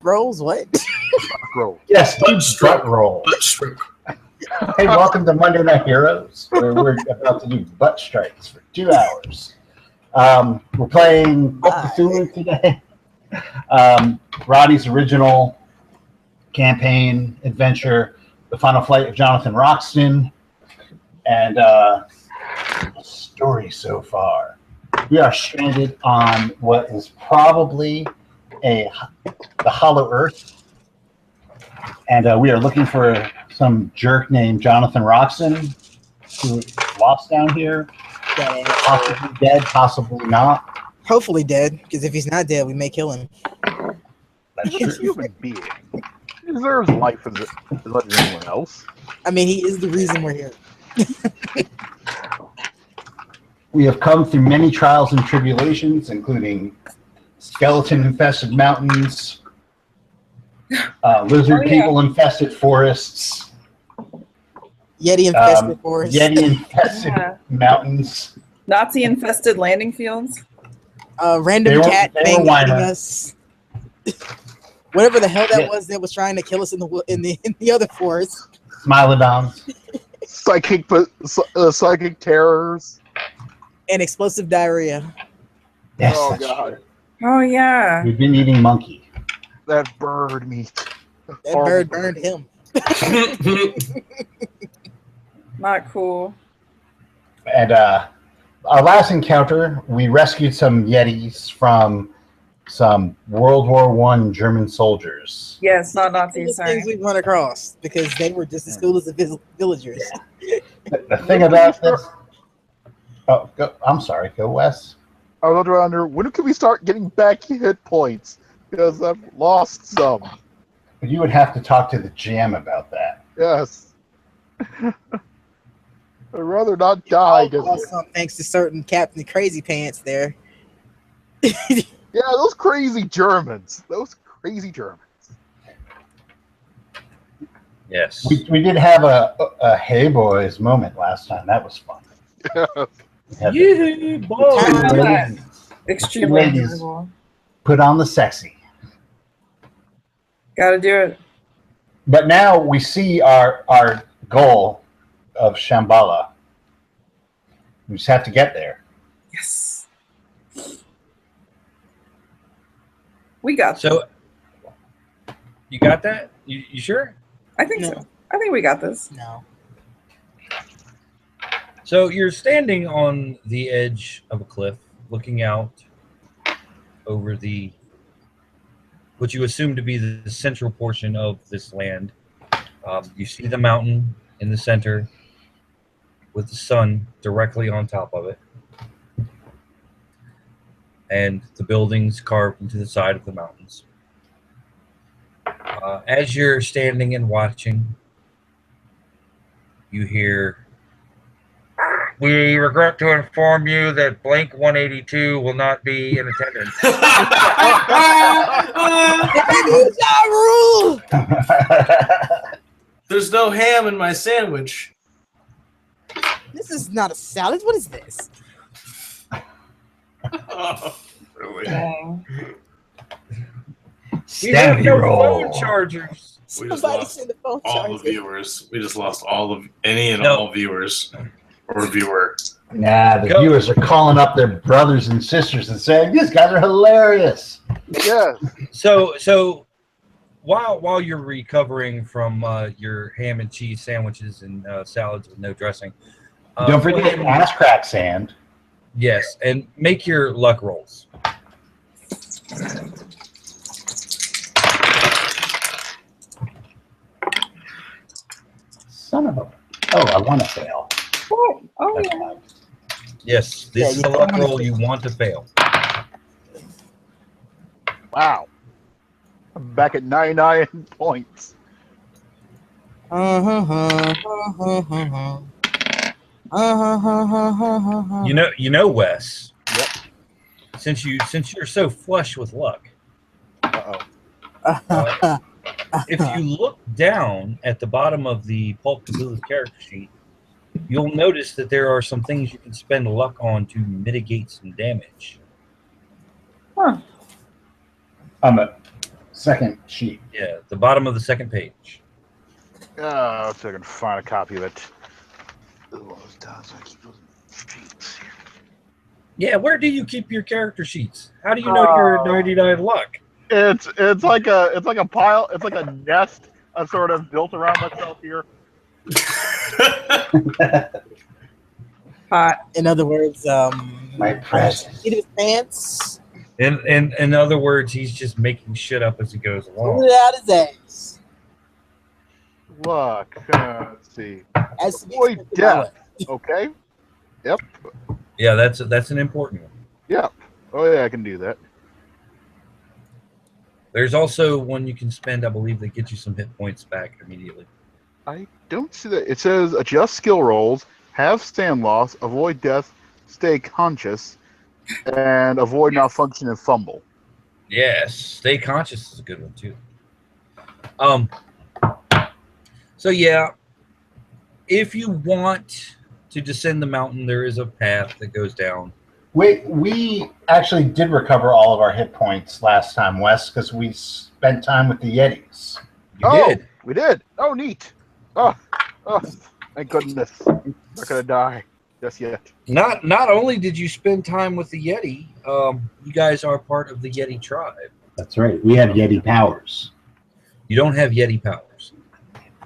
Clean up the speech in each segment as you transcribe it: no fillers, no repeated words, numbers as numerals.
rolls? What? Roll. Yes, butt roll. Hey, welcome to Monday Night Heroes, where we're about to do butt strikes for 2 hours. We're playing Cthulhu today. Roddy's original campaign adventure, The Final Flight of Jonathan Roxton, and the story so far. We are stranded on what is probably the Hollow Earth, and we are looking for some jerk named Jonathan Roxton who is lost down here, possibly dead, possibly not. Hopefully dead, because if he's not dead, we may kill him. He's a human being. He deserves life as much as anyone else. I mean, he is the reason we're here. We have come through many trials and tribulations, including skeleton-infested mountains, lizard people-infested forests, Yeti-infested forests, Yeti-infested mountains, Nazi-infested landing fields. Random cat thing eating us. Whatever the hell that was trying to kill us in the other forest. Smilodons. Psychic terrors. And explosive diarrhea. Yes, Oh, that's God. true. Oh, yeah. We've been eating monkey. That bird meat. That bird burned him. Not cool. And our last encounter, we rescued some Yetis from some World War I German soldiers. Yes, not Nazis, The things sorry. we run across, because they were just as cool as the villagers. The thing about this... Oh, I'm sorry. Go Wes. I was wondering, when can we start getting back hit points? Because I've lost some. You would have to talk to the GM about that. Yes. I'd rather not die. Thanks to certain Captain Crazy Pants there. Yeah, those crazy Germans. Yes. We did have a Hey Boys moment last time. That was fun. Yeah, boy. Extremely Ladies. enjoyable. Put on the sexy. Gotta do it. But now we see our goal of Shambhala. We just have to get there. Yes. We got this. So, you got that? You sure? I think so. I think we got this. No. So you're standing on the edge of a cliff, looking out over what you assume to be the central portion of this land. You see the mountain in the center with the sun directly on top of it, and the buildings carved into the side of the mountains. As you're standing and watching, you hear, "We regret to inform you that blank 182 will not be in attendance." There's no ham in my sandwich. This is not a salad. What is this? Oh, really? Dang. We have Steady no roll. phone chargers. We just Somebody lost send the phone all the charger. viewers. We just lost all of any and No. all viewers or viewer. Nah, the viewers are calling up their brothers and sisters and saying, "These guys are hilarious." Yeah. So while you're recovering from your ham and cheese sandwiches and salads with no dressing, Don't forget ass crack sand. yes, and make your luck rolls. Son of a... Oh, I want to fail. What? Oh, That's yeah. fine. Yes, this Yeah, is you the don't luck wanna roll fail. you want to fail. Wow. I'm back at 99 points. You know, Wes. Yep. Since you're so flush with luck, Uh-oh. if you look down at the bottom of the Pulp Cthulhu character sheet, you'll notice that there are some things you can spend luck on to mitigate some damage. Huh. second sheet. Yeah, the bottom of the second page. So I can find a copy of it. Yeah, where do you keep your character sheets? How do you know you're at 99 luck? It's like a pile. It's like a nest I've sort of built around myself here. Hot. In other words, My presence. seat of his pants, In other words, he's just making shit up as he goes pull along. it out his ass. Look, let's see. As to be Avoid expected by death. Okay. Yep. Yeah, that's an important one. Yep. Oh yeah, I can do that. There's also one you can spend, I believe, that gets you some hit points back immediately. I don't see that. It says adjust skill rolls, have stand loss, avoid death, stay conscious, and avoid malfunction and fumble. Yes, stay conscious is a good one too. So yeah, if you want to descend the mountain, there is a path that goes down. We actually did recover all of our hit points last time, Wes, because we spent time with the Yetis. You did. We did. Oh, neat. Oh, thank goodness. I'm not gonna die just yet. Not only did you spend time with the Yeti, you guys are part of the Yeti tribe. That's right. We have Yeti powers. You don't have Yeti powers.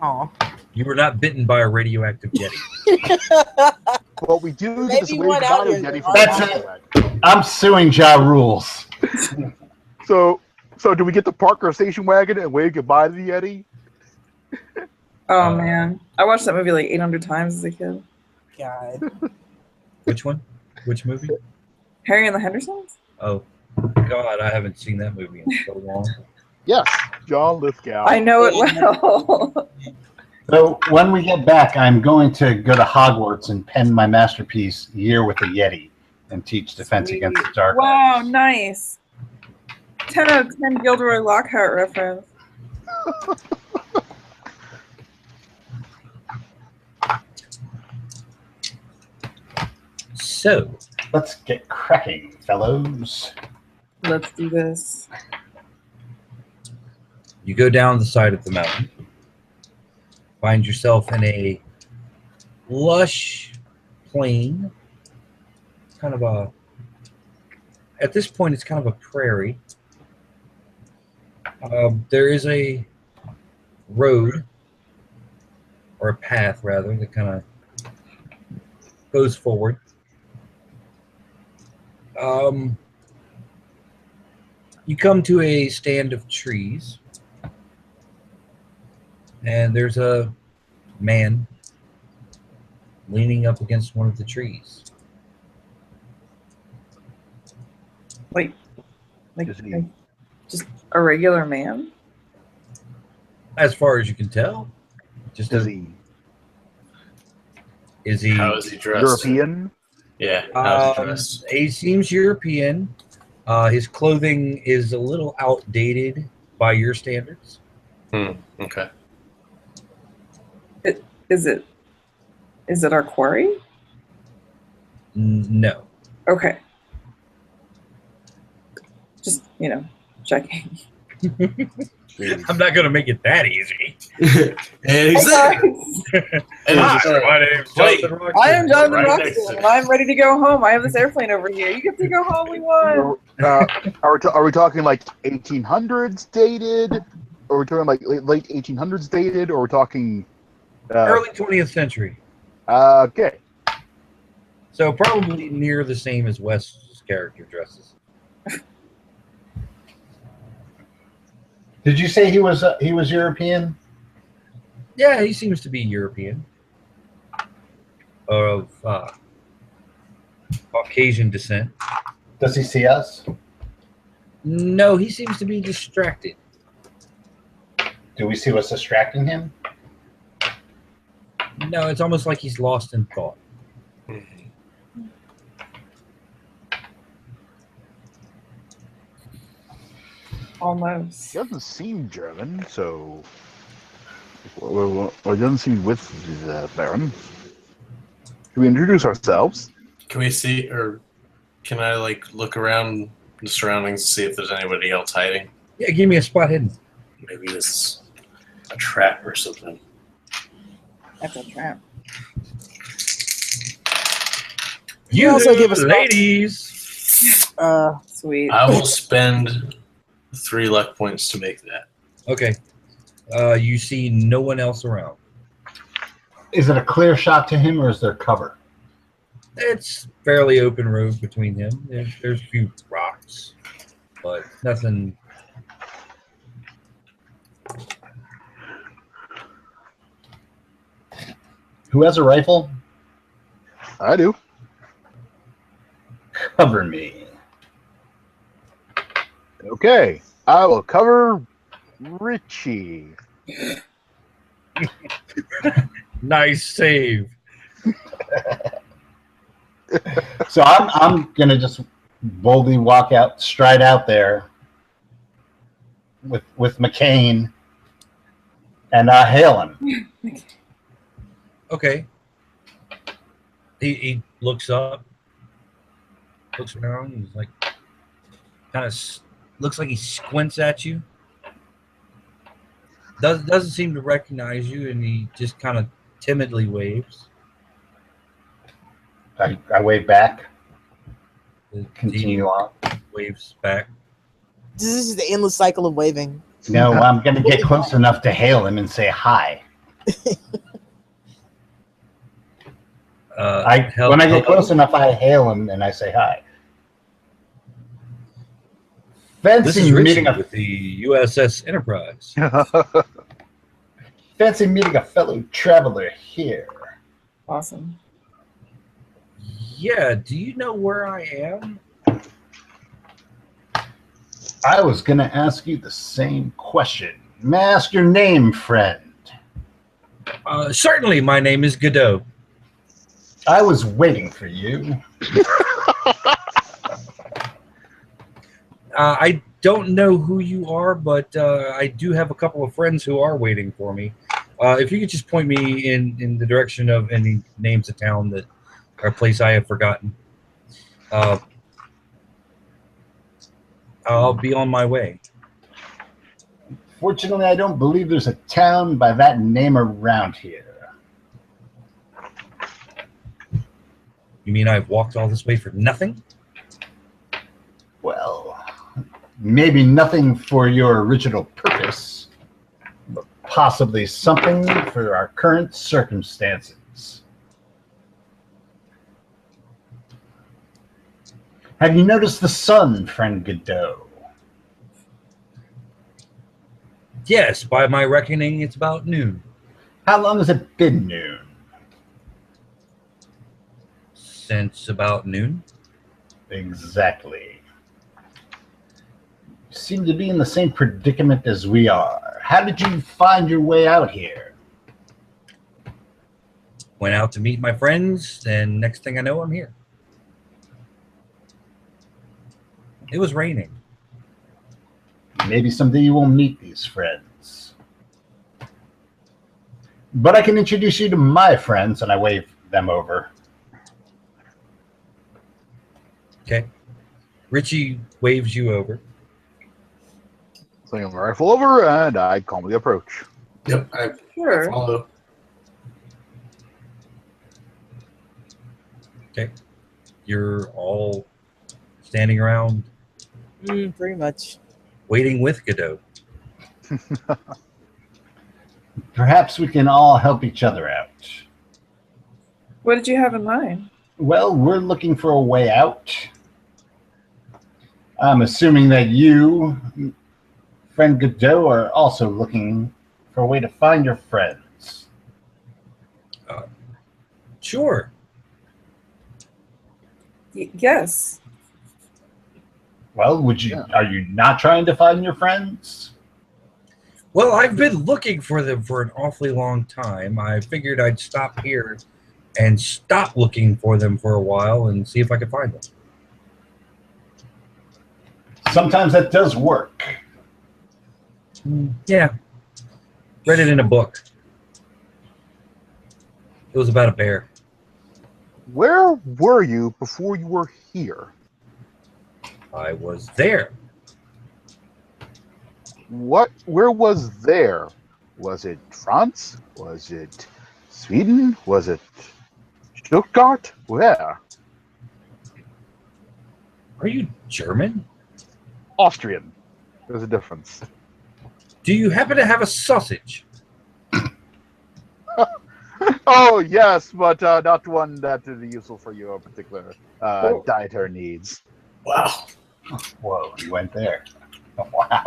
Aw. You were not bitten by a radioactive Yeti. Well, we do get Maybe this one weird out body here Yeti that from That's the it. I'm suing Ja Rules. So do we get the Parker station wagon and wave goodbye to the Yeti? Oh man, I watched that movie like 800 times as a kid. God. Which one? Which movie? Harry and the Hendersons. Oh, God, I haven't seen that movie in so long. Yes, John Lithgow. I know it well. So when we get back, I'm going to go to Hogwarts and pen my masterpiece, Year with the Yeti, and teach Defense Sweet. Against the Dark Wow, Arts. nice. 10 out of 10 Gilderoy Lockhart reference. So, Let's get cracking, fellows. Let's do this. you go down the side of the mountain, find yourself in a lush plain, kind of a, at this point, it's kind of a prairie. There is a road, or a path rather, that kind of goes forward. You come to a stand of trees, and there's a man leaning up against one of the trees. Like Is he- just a regular man? As far as you can tell, just Is a, he is he? How is he dressed? European? Yeah. How's he dressed? He seems European. His clothing is a little outdated by your standards. Okay. Is it our quarry? No. Okay. Just, checking. I'm not going to make it that easy. And he's there. And Hi, he's just my name's Jonathan Roxton. I am Jonathan Right next to Roxton, me. and I'm ready to go home. I have this airplane over here. You get to go home, we won. Are we talking like 1800s dated? Or are we talking like late 1800s dated? Or are we talking Early 20th century. Okay. So probably near the same as Wes's character dresses. Did you say he was European? Yeah, he seems to be European. Of Caucasian descent. Does he see us? No, he seems to be distracted. Do we see what's distracting him? No, it's almost like he's lost in thought. Almost. He doesn't seem German, so. Well, it doesn't seem with the Baron. Can we introduce ourselves? Can we see, or can I look around the surroundings to see if there's anybody else hiding? Yeah, give me a spot hidden. Maybe this is a trap or something. That's a trap. You also give us ladies. Sweet. I will spend 3 luck points to make that. Okay. You see no one else around. Is it a clear shot to him, or is there cover? It's fairly open road between them. There's a few rocks, but nothing. Who has a rifle? I do. Cover me. Okay. I will cover Richie. Nice save. So I'm gonna just boldly walk out, stride out there with McCain, and hail him. Okay. He looks up, looks around. He's like, kind of looks like he squints at you. Doesn't seem to recognize you, and he just kind of timidly waves. I wave back. He Continue on. waves back. This is the endless cycle of waving. No, I'm gonna get close enough to hail him and say hi. When I get close enough, I hail him and I say hi. This is Fancy Richie meeting with the USS Enterprise. fancy meeting a fellow traveler here. Awesome. Yeah, do you know where I am? I was gonna ask you the same question. May I ask your name, friend? Certainly, my name is Godot. I was waiting for you. I don't know who you are, but I do have a couple of friends who are waiting for me. If you could just point me in the direction of any names of town that or place I have forgotten, I'll be on my way. Fortunately, I don't believe there's a town by that name around here. You mean I've walked all this way for nothing? Well, maybe nothing for your original purpose, but possibly something for our current circumstances. Have you noticed the sun, friend Godot? Yes, by my reckoning, it's about noon. How long has it been noon? Since about noon. Exactly. You seem to be in the same predicament as we are. How did you find your way out here? Went out to meet my friends, and next thing I know, I'm here. It was raining. Maybe someday you will meet these friends. But I can introduce you to my friends, and I wave them over. Okay. Richie waves you over. Swing my rifle over, and I calmly approach. Yep, I Sure. follow. Okay. You're all standing around Pretty much. waiting with Godot. Perhaps we can all help each other out. What did you have in mind? Well, we're looking for a way out. I'm assuming that you, friend Godot, are also looking for a way to find your friends. Sure. Yes. Well, are you not trying to find your friends? Well, I've been looking for them for an awfully long time. I figured I'd stop here and stop looking for them for a while and see if I could find them. Sometimes that does work. Yeah. Read it in a book. It was about a bear. Where were you before you were here? I was there. Where was there? Was it France? Was it Sweden? Was it Stuttgart? Where? Are you German? Austrian. There's a difference. Do you happen to have a sausage? Oh, yes, but not one that is useful for your particular dietary needs. Wow. Whoa, you went there. Wow.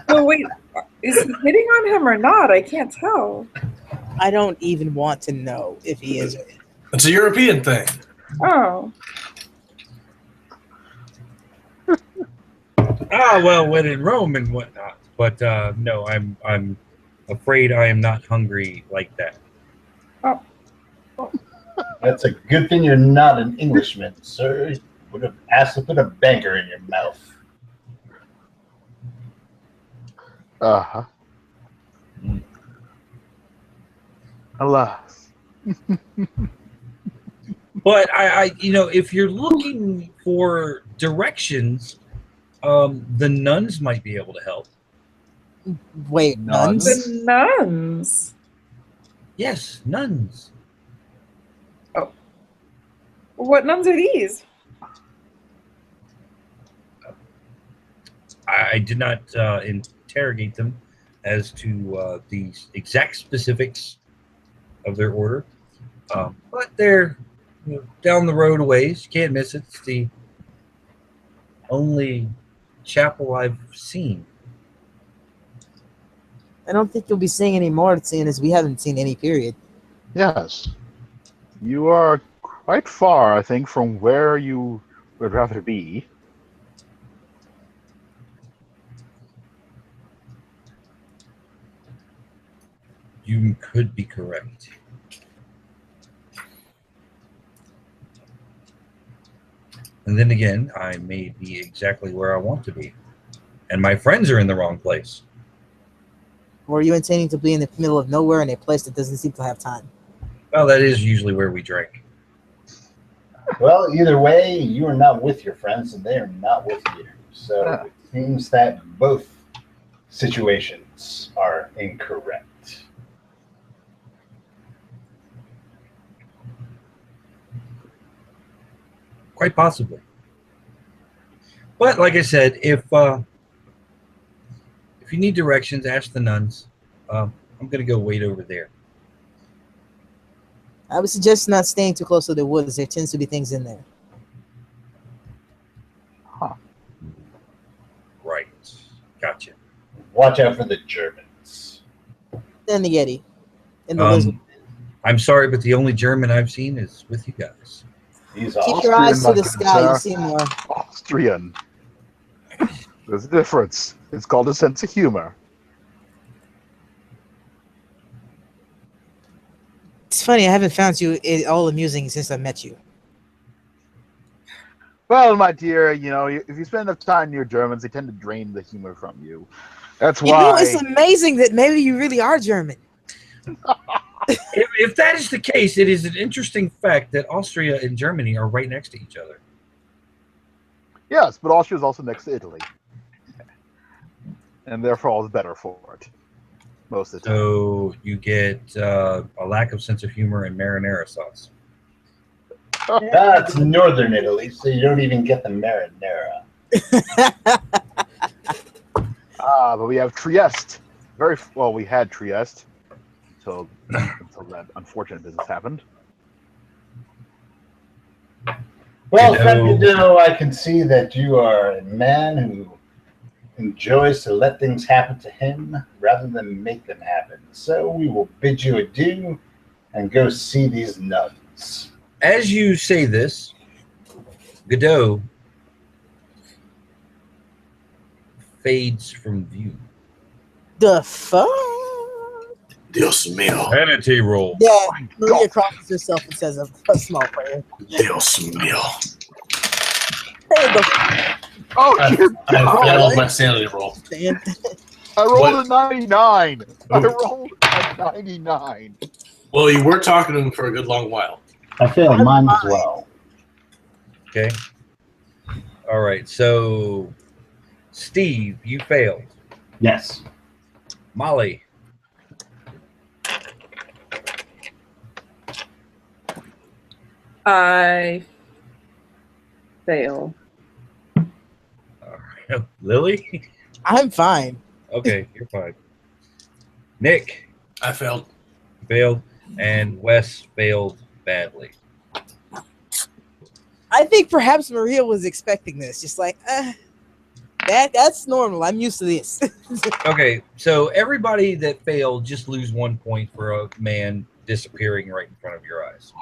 Oh wait, is he hitting on him or not? I can't tell. I don't even want to know if he is. It's a European thing. Oh. Well, when in Rome and whatnot. But no, I'm afraid I am not hungry like that. Oh. That's a good thing you're not an Englishman, sir. Would have asked to put a banker in your mouth. Uh-huh. Alas. But I if you're looking for directions, the nuns might be able to help. Wait, nuns? The nuns. Yes, nuns. Oh. What nuns are these? I did not interrogate them as to the exact specifics of their order, but they're down the road a ways. You can't miss it. It's the only chapel I've seen. I don't think you'll be seeing any more, seeing as we haven't seen any, period. Yes. You are quite far, I think, from where you would rather be. You could be correct. And then again, I may be exactly where I want to be. And my friends are in the wrong place. Or are you intending to be in the middle of nowhere in a place that doesn't seem to have time? Well, that is usually where we drink. Well, either way, you are not with your friends, and they are not with you. So it seems that both situations are incorrect. Quite possibly. But like I said, if you need directions, ask the nuns. I'm going to go wait over there. I would suggest not staying too close to the woods. There tends to be things in there. Huh. Right. Gotcha. Watch out for the Germans. And the Yeti. And the lizard. I'm sorry, but the only German I've seen is with you guys. These Keep are your eyes to my the good sky. sir. You see more. Austrian. There's a difference. It's called a sense of humor. It's funny. I haven't found you all amusing since I met you. Well, my dear, if you spend enough time near Germans, they tend to drain the humor from you. That's You know, why. it's amazing that maybe you really are German. If that is the case, it is an interesting fact that Austria and Germany are right next to each other. Yes, but Austria is also next to Italy. And therefore it's better for it. Most of the time. So you get a lack of sense of humor and marinara sauce. That's northern Italy, so you don't even get the marinara. But we have Trieste. We had Trieste until that unfortunate business happened. Well, friend Godot, I can see that you are a man who enjoys to let things happen to him rather than make them happen. So we will bid you adieu and go see these nuns. As you say this, Godot fades from view. The fuck? Dios mío. Vanity roll. Yeah, Maria crosses herself and says a small prayer. Dios mío. Hey, the Oh, dear I God. failed my sanity roll. stand. I rolled What? a 99. I rolled a 99. Well, you were talking to him for a good long while. I failed mine as well. Okay. All right. So Steve, you failed. Yes. Molly. I fail. All right. Lily? I'm fine. Okay, you're fine. Nick I failed. failed, and Wes failed badly. I think perhaps Maria was expecting this. Just like, that's normal. I'm used to this. Okay, so everybody that failed just lose 1 point for a man disappearing right in front of your eyes.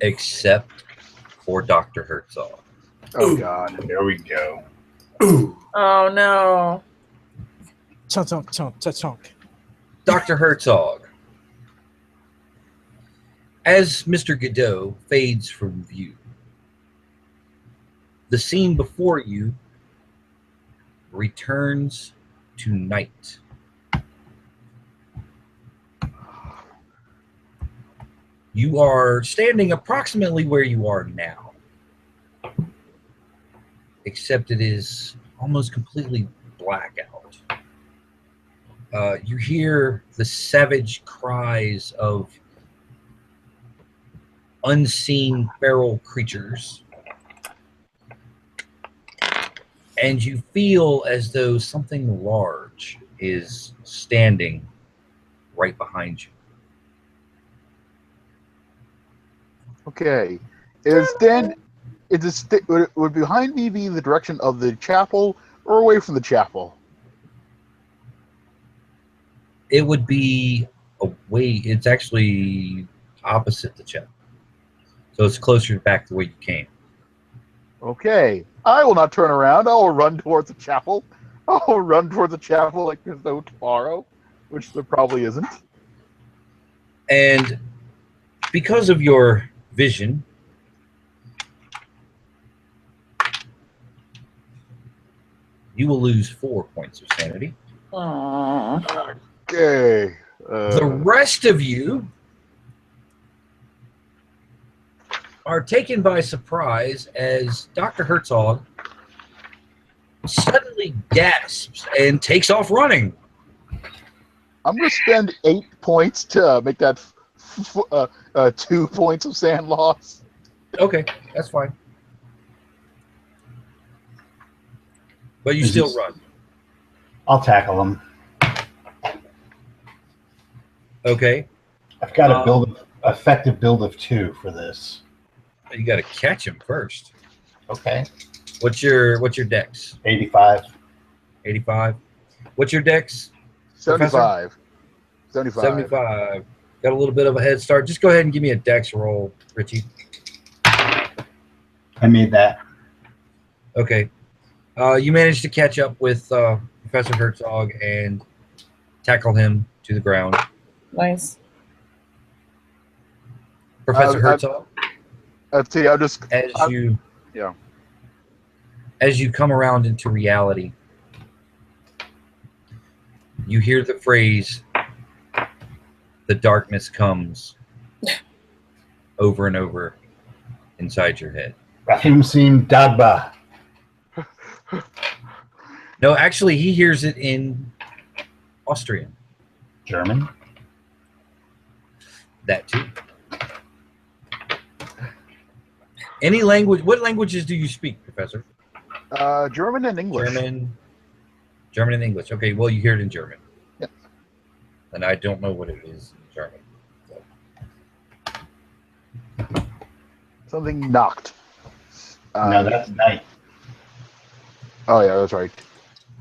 Except for Dr. Herzog. Oh God. There we go. Ooh. Oh no. Chunk, chunk, chunk, chunk, chunk. Dr. Herzog. As Mr. Godot fades from view, the scene before you returns to night. You are standing approximately where you are now, except it is almost completely black out. You hear the savage cries of unseen feral creatures, and you feel as though something large is standing right behind you. Okay. Would behind me be the direction of the chapel or away from the chapel? It would be away. It's actually opposite the chapel, so it's closer back to where you came. Okay. I will not turn around. I will run towards the chapel. I will run towards the chapel like there's no tomorrow, which there probably isn't. And because of your vision, you will lose 4 points of sanity. Aww. Okay. The rest of you are taken by surprise as Dr. Herzog suddenly gasps and takes off running. I'm going to spend 8 points to make that 2 points of sand loss. Okay, that's fine. But you still run. I'll tackle him. Okay. I've got to build an effective build of 2 for this. You got to catch him first. Okay. What's your dex? 85. 85. What's your dex? 75. 75. 75. Got a little bit of a head start. Just go ahead and give me a dex roll, Richie. I made that. Okay. You managed to catch up with Professor Herzog and tackle him to the ground. Nice. Professor Herzog, Let's see, I'll just... As you come around into reality, you hear the phrase, "The darkness comes," over and over inside your head. Rahim Sim Dagba. No, actually, he hears it in Austrian. German. That too. Any language? What languages do you speak, Professor? German and English. German and English. Okay, well, you hear it in German. Yes. And I don't know what it is in German. So. Something knocked. No, that's night. Oh, yeah, that's right.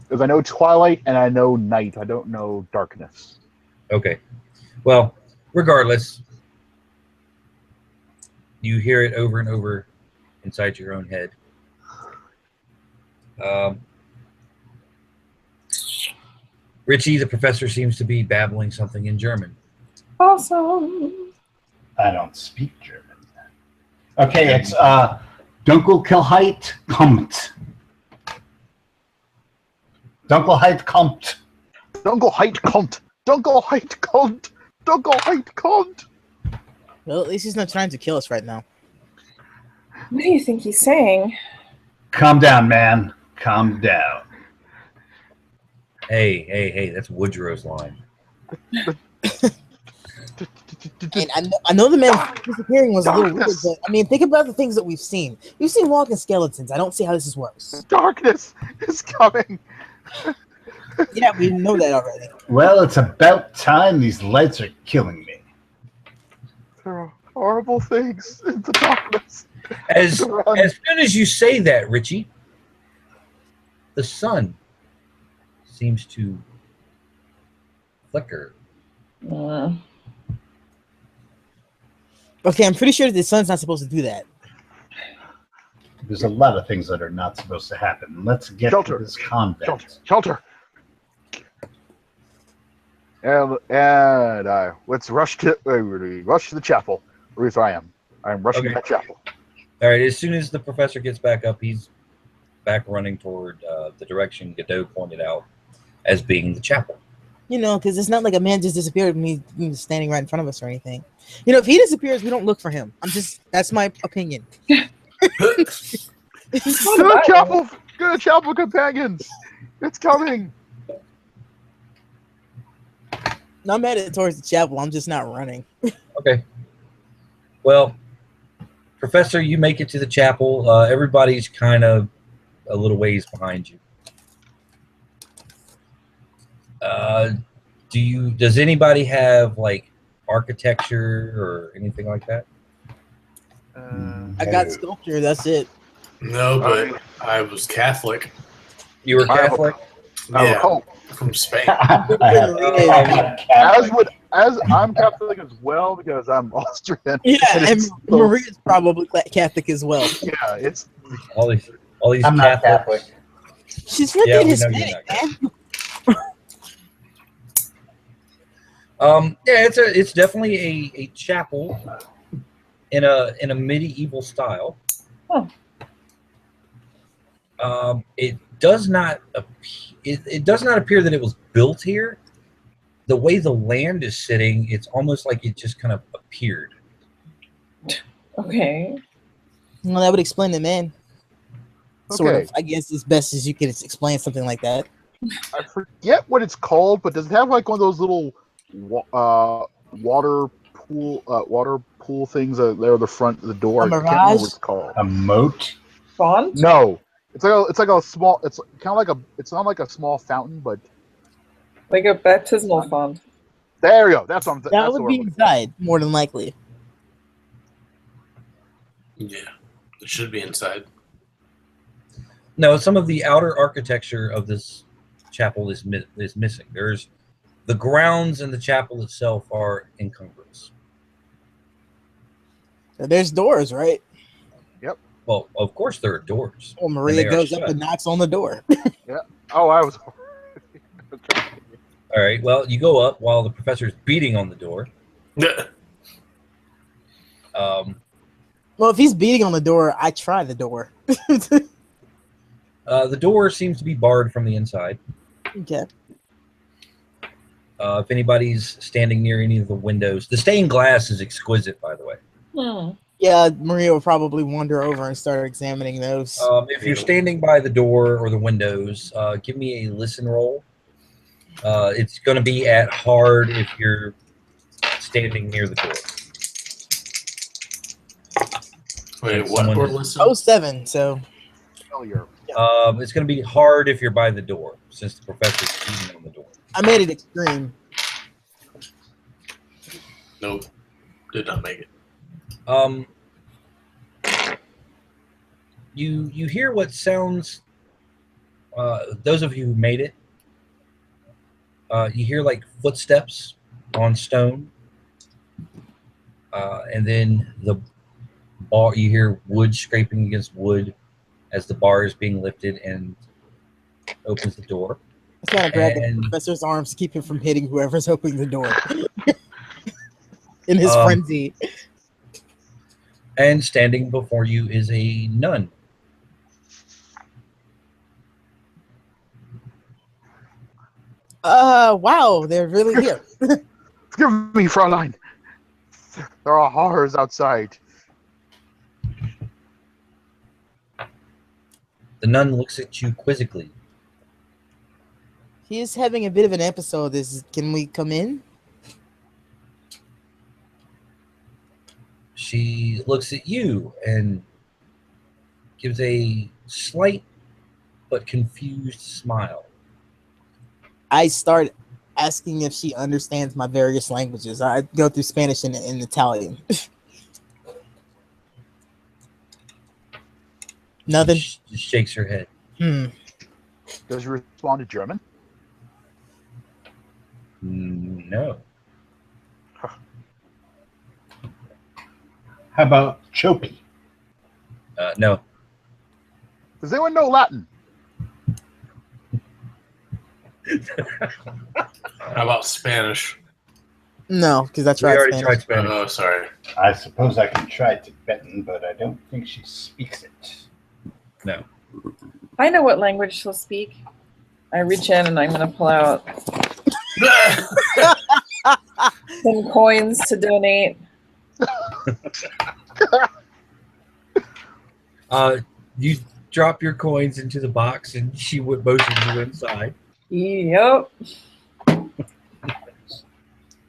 Because I know twilight and I know night. I don't know darkness. Okay. Well, regardless, you hear it over and over inside your own head. Richie, the professor, seems to be babbling something in German. Awesome. I don't speak German. Okay, it's Dunkelheit kommt. Dunkelheit kommt. Dunkelheit kommt. Dunkelheit kommt. Dunkelheit kommt. Well, at least he's not trying to kill us right now. What do you think he's saying? Calm down, man. Calm down. Hey, that's Woodrow's line. And I know the man disappearing was a little weird, but I mean, think about the things that we've seen. We've seen walking skeletons. I don't see how this is worse. Darkness is coming. Yeah, we know that already. Well, it's about time. These lights are killing me. There are horrible things in the darkness. As soon as you say that, Richie, the sun seems to flicker. Okay, I'm pretty sure the sun's not supposed to do that. There's a lot of things that are not supposed to happen. Let's get to this convent. Shelter. And let's rush to the chapel. Where I am. I'm rushing to the chapel. All right. As soon as the professor gets back up, he's back running toward the direction Godot pointed out as being the chapel. You know, because it's not like a man just disappeared and he's standing right in front of us or anything. You know, if he disappears, we don't look for him. That's my opinion. Go to the chapel. Go to chapel, companions. It's coming. No, I'm headed towards the chapel. I'm just not running. Okay. Well, Professor, you make it to the chapel. Everybody's kind of a little ways behind you. Does anybody have like architecture or anything like that? I got sculpture. That's it. No, but I was Catholic. You were Catholic? Yeah, from Spain. As I'm Catholic as well because I'm Austrian. Yeah, and Maria's probably Catholic as well. Yeah, it's all these I'm not Catholic. She's freaking Hispanic, man. It's definitely a chapel in a medieval style. Oh. It does not appear that it was built here. The way the land is sitting, it's almost like it just kind of appeared. Okay. Well, that would explain it, man. Sort Okay. of. I guess as best as you can explain something like that. I forget what it's called, but does it have like one of those little water pool things there at the front of the door? A I can't remember mirage? what it's called. A moat? Font? No, it's like a small. It's kind of like it's not like a small fountain, but Like a baptismal font. there you go. That's what I'm. That that's would the be word. inside, more than likely. Yeah, it should be inside. No, some of the outer architecture of this chapel is missing. There's the grounds and the chapel itself are incongruous. There's doors, right? Well, of course there are doors. Well, Maria they are goes up shut. and knocks on the door. Oh, I was. All right. Well, you go up while the professor's beating on the door. Well, if he's beating on the door, I try the door. The door seems to be barred from the inside. Okay. If anybody's standing near any of the windows, the stained glass is exquisite, by the way. Yeah, Maria will probably wander over and start examining those. If you're standing by the door or the windows, give me a listen roll. It's going to be at hard if you're standing near the door. Wait, what? Someone- Or listen? 07, so Failure. It's going to be hard if you're by the door, since the professor's beating on the door. I made it extreme. Nope. Did not make it. You hear what sounds. Those of you who made it, you hear like footsteps on stone, and then the bar. You hear wood scraping against wood as the bar is being lifted and opens the door. I trying to grab the And- professor's arms to keep him from hitting whoever's opening the door. In his Um, frenzy. And standing before you is a nun. Wow, they're really here. Forgive me, Fräulein. There are horrors outside. The nun looks at you quizzically. He is having a bit of an episode. Can we come in? She looks at you and gives a slight but confused smile. I start asking if she understands my various languages. I go through Spanish and Italian. Nothing. She just shakes her head. Does he respond to German? No. How about Chopi? No. Does anyone know Latin? How about Spanish? No, because I We tried already Spanish. tried Spanish. Oh, sorry. I suppose I can try Tibetan, but I don't think she speaks it. No. I know what language she'll speak. I reach in and I'm going to pull out some coins to donate. You drop your coins into the box and she would motion you inside. Yep.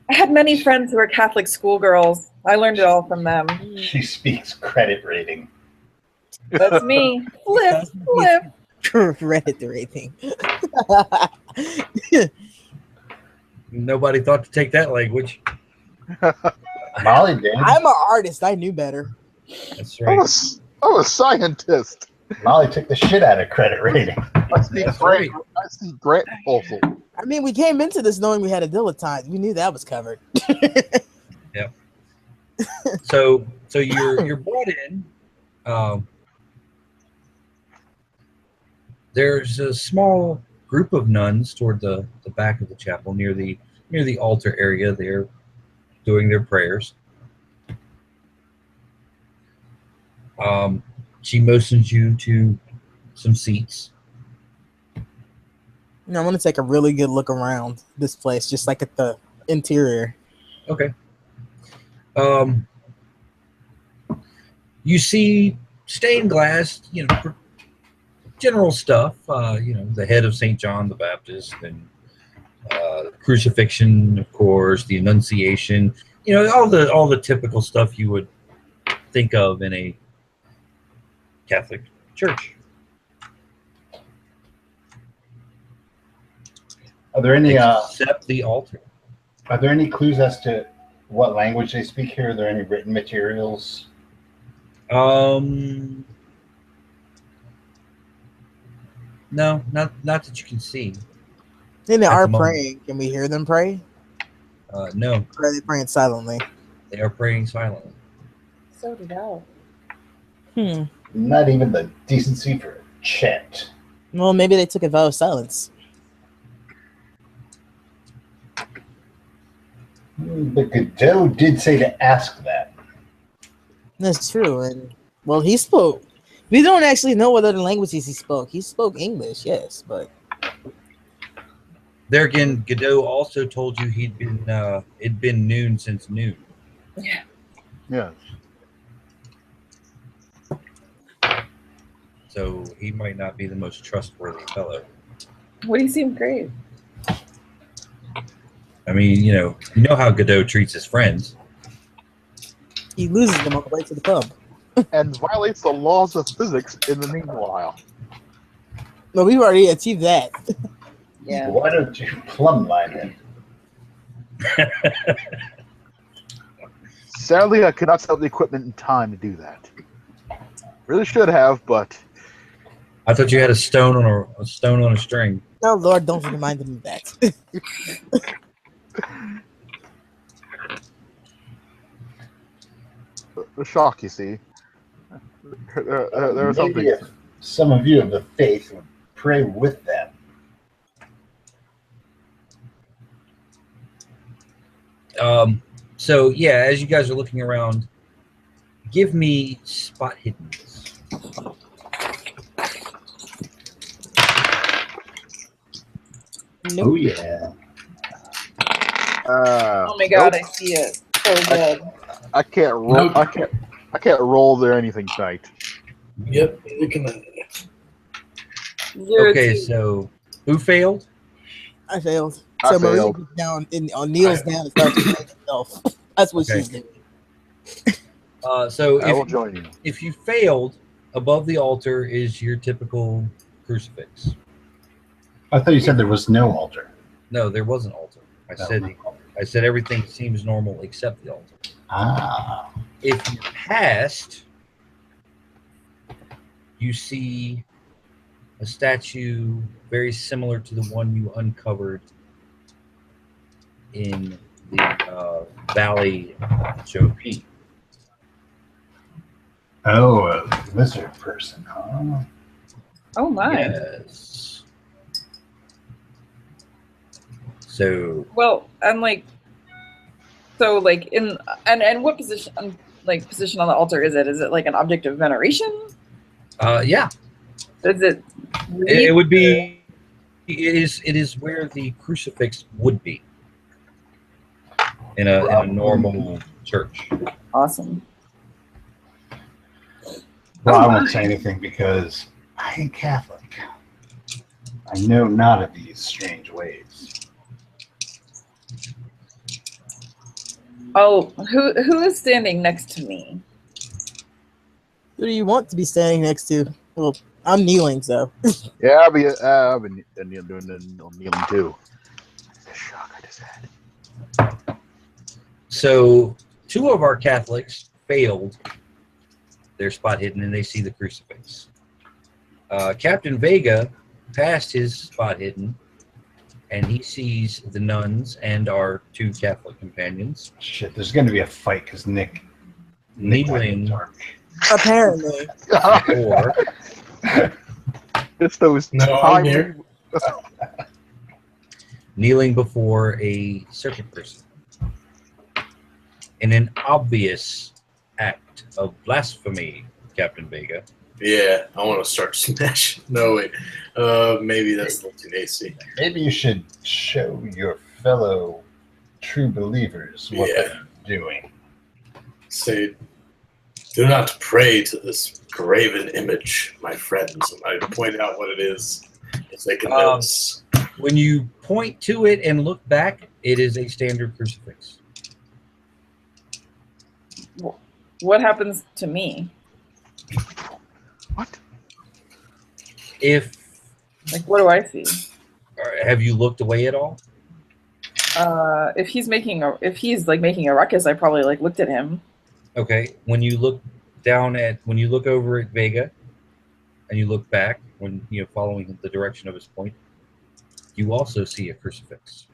I had many friends who were Catholic schoolgirls. I learned it all from them. She speaks credit rating. That's me. Flip, flip. Reddit rating. Nobody thought to take that language. Molly did. I'm an artist. I knew better. That's I'm right. a scientist. Molly took the shit out of credit rating. I see grant proposal. I mean, we came into this knowing we had a dilettante. We knew that was covered. Yeah. So you're brought in. There's a small group of nuns toward the back of the chapel near the altar area. They're doing their prayers. She motions you to some seats. I want to take a really good look around this place, just like at the interior. Okay. You see stained glass, general stuff. The head of St. John the Baptist, and the crucifixion, of course, the Annunciation. All the typical stuff you would think of in a Catholic church. Are there any Except the altar. Are there any clues as to what language they speak here? Are there any written materials? No, not that you can see. Then they At are the moment. praying. Can we hear them pray? No, Or are they praying silently? they are praying silently. So did I. Not even the decency for a chant. Well, maybe they took a vow of silence. But Godot did say to ask that. That's true. And well, he spoke. We don't actually know what other languages he spoke. He spoke English, yes, but There again, Godot also told you it'd been noon since noon. Yeah. Yes. So he might not be the most trustworthy fellow. Well, he seemed great. I mean, you know how Godot treats his friends. he loses them on the way to the pub. And violates the laws of physics in the meanwhile. No, we've already achieved that. Yeah. Why don't you plumb line him? Sadly, I could not set up the equipment in time to do that. Really should have, but I thought you had a stone on a string. Oh Lord, don't remind him of that. the shock, you see. There was Maybe something. if some of you of the faith would pray with them. So yeah, as you guys are looking around, give me spot hiddenness. Nope. Oh yeah. Oh my god, I see it. So good. I can't roll. Nope. I can't roll there anything tonight. Yep, looking at it. Okay, so who failed? I failed. I So Maria failed. gets down and kneels down and starts to fight herself. That's what Okay. she's doing. So I will join you. if you failed, above the altar is your typical crucifix. I thought you said there was no altar. No, there was an altar. I said everything seems normal except the altar. Ah. If you passed, you see a statue very similar to the one you uncovered in the Valley Jopi. Oh, a lizard person, huh? Oh my. Yes. So Well, and like, so like in and what position, position on the altar is it? Is it like an object of veneration? yeah, Is it? it would be. It is where the crucifix would be in a normal church. Awesome. Well, I won't say anything because I ain't Catholic. I know not of these strange ways. Oh, who is standing next to me? Who do you want to be standing next to? Well, I'm kneeling, so. Yeah, I've been kneeling too. The shock I just had. So 2 of our Catholics failed their spot hidden, and they see the crucifix. Captain Vega passed his spot hidden, and he sees the nuns and our 2 Catholic companions. Shit, there's going to be a fight because Nick kneeling. Apparently. Or It's those I'm here. kneeling before a serpent person in an obvious act of blasphemy, Captain Vega. Yeah, I want to start smashing. No, wait. Maybe that's a little too hasty. Maybe you should show your fellow true believers what they're doing. Say, do not pray to this graven image, my friends. And I point out what it is, if they can notice. When you point to it and look back, it is a standard crucifix. What happens to me? What? What do I see? Have you looked away at all? If he's making a ruckus, I probably looked at him. Okay. When you look over at Vega, and you look back, following the direction of his point, you also see a crucifix.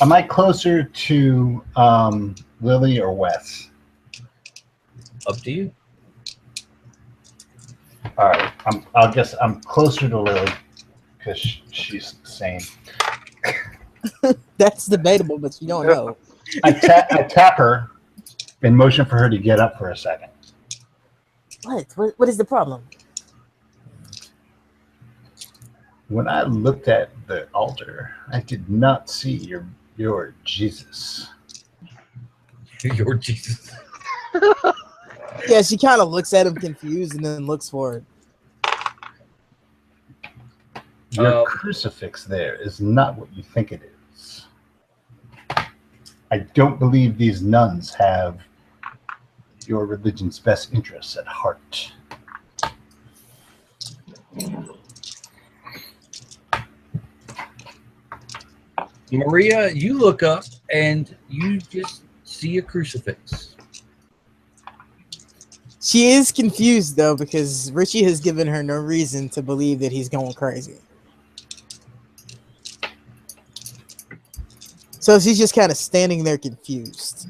Am I closer to Lily or Wes? Up to you. All right, I'll guess I'm closer to Lily because she's sane. That's debatable, but you don't know. I tap her in motion for her to get up for a second. What is the problem? When I looked at the altar, I did not see your Jesus. Your Jesus. Yeah, she kind of looks at him confused and then looks for it. Your crucifix there is not what you think it is. I don't believe these nuns have your religion's best interests at heart. Maria, you look up and you just see a crucifix. She is confused, though, because Richie has given her no reason to believe that he's going crazy. So she's just kind of standing there confused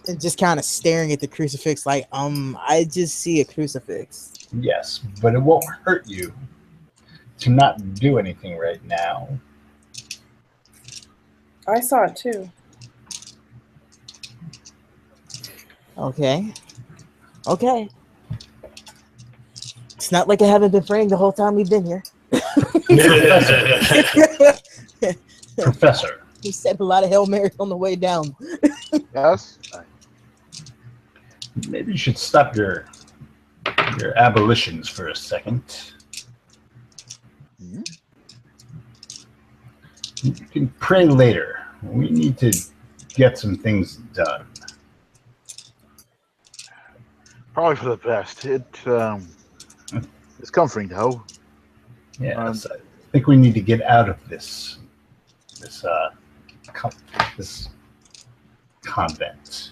and just kind of staring at the crucifix like, I just see a crucifix. Yes, but it won't hurt you to not do anything right now. I saw it too. Okay. It's not like I haven't been praying the whole time we've been here. Professor. He said a lot of Hail Marys on the way down. Yes. Maybe you should stop your your abolitions for a second. You can pray later. We need to get some things done. Probably for the best. It's comforting, though. Yes, I think we need to get out of this convent.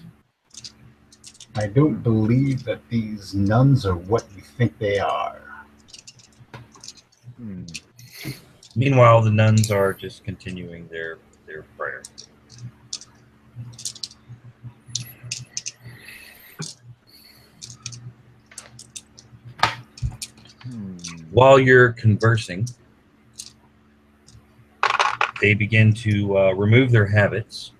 I don't believe that these nuns are what you think they are. Meanwhile, the nuns are just continuing their prayer. While you're conversing, they begin to remove their habits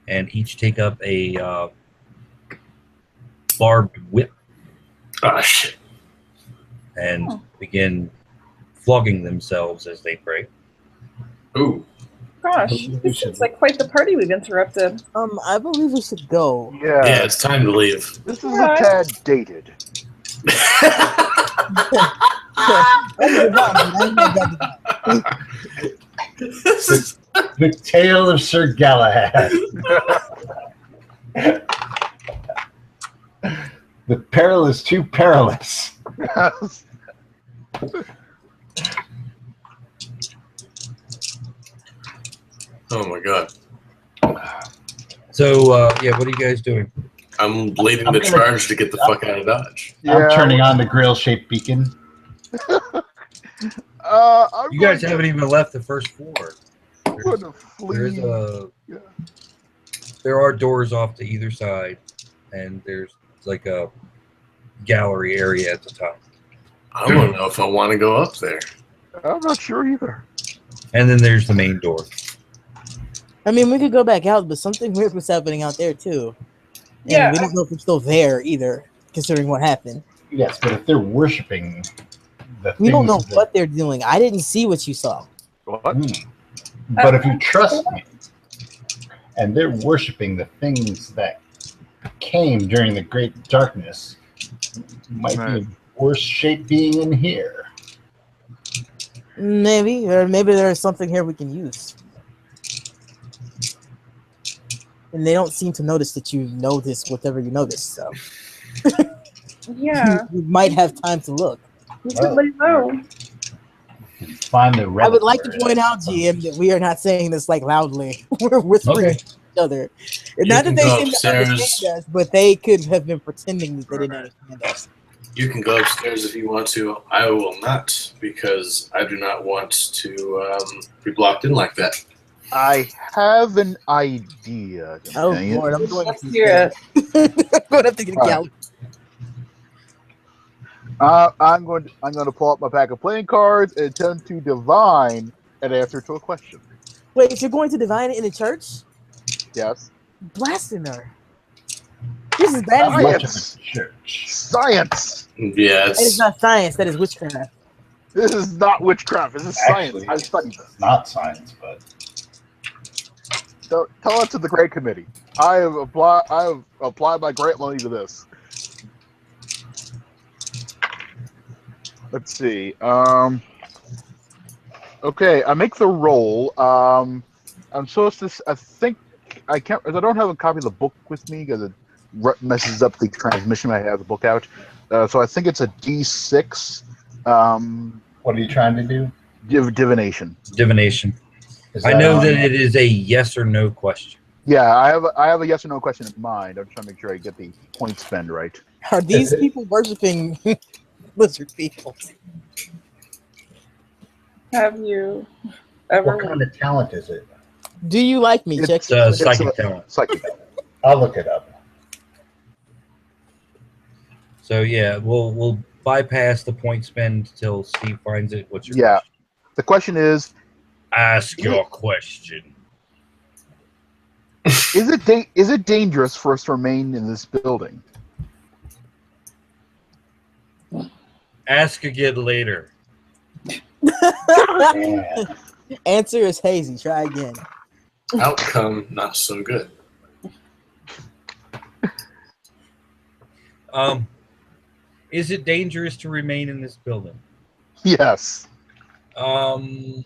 and each take up a barbed whip Ah, shit. and begin flogging themselves as they pray. Ooh. Gosh, this seems like quite the party we've interrupted. I believe we should go. Yeah, it's time to leave. This is a tad dated. The tale of Sir Galahad. The peril is too perilous. Oh my god. So, yeah, what are you guys doing? I'm leading the charge to get the fuck out of Dodge. I'm turning on the grill-shaped beacon. You guys haven't even left the first floor. There are doors off to either side, and there's like a gallery area at the top. I don't know if I want to go up there. I'm not sure either. And then there's the main door. I mean, we could go back out, but something weird was happening out there too. And Yeah. we don't know if we're still there either, considering what happened. Yes, but if they're worshiping the We don't know things that- what they're doing. I didn't see what you saw. What? But if you trust me, and they're worshiping the things that came during the Great Darkness, might be a worse shape being in here. Maybe, or maybe there's something here we can use. And they don't seem to notice that you notice whatever you notice, so Yeah, you might have time to look. we should lay low. Find the I would like to point out, GM, that we are not saying this like loudly. We're whispering Okay. to each other. And You not that can they go seem to upstairs. understand us, but they could have been pretending that they didn't understand us. You can go upstairs if you want to. I will not, because I do not want to be blocked in like that. I have an idea. Oh, Dang it. Lord, I'm going Let's to hear it. I'm going to have to get a All right. gallon. I'm going to pull up my pack of playing cards and attempt to divine an answer to a question. Wait, you're going to divine it in the church? Yes. Blasphemer. This is bad. Not much of Science. a church. Science. Yeah, That is not science. That is witchcraft. This is not witchcraft. This is Actually, science. I studied this. It's not science, but So, tell it to the grant committee. I have applied my grant money to this. Let's see. Okay, I make the roll. I'm supposed to. I think I can't. I don't have a copy of the book with me because it messes up the transmission. I have the book out, so I think it's a D6. what are you trying to do? Divination. Divination. Is I know on- that it is a yes or no question. Yeah, I have a yes or no question in mind. I'm trying to make sure I get the point spend right. Are these people worshiping lizard people? Have you ever? What kind of talent is it? Do you like me? Check It's psychic talent. Psychic. I'll look it up. So yeah, we'll bypass the point spend till Steve finds it. What's your Yeah. question? The question is: Ask your question. Is it dangerous for us to remain in this building? Ask again later. Yeah. Answer is hazy. Try again. outcome not so good. Is it dangerous to remain in this building? Yes. It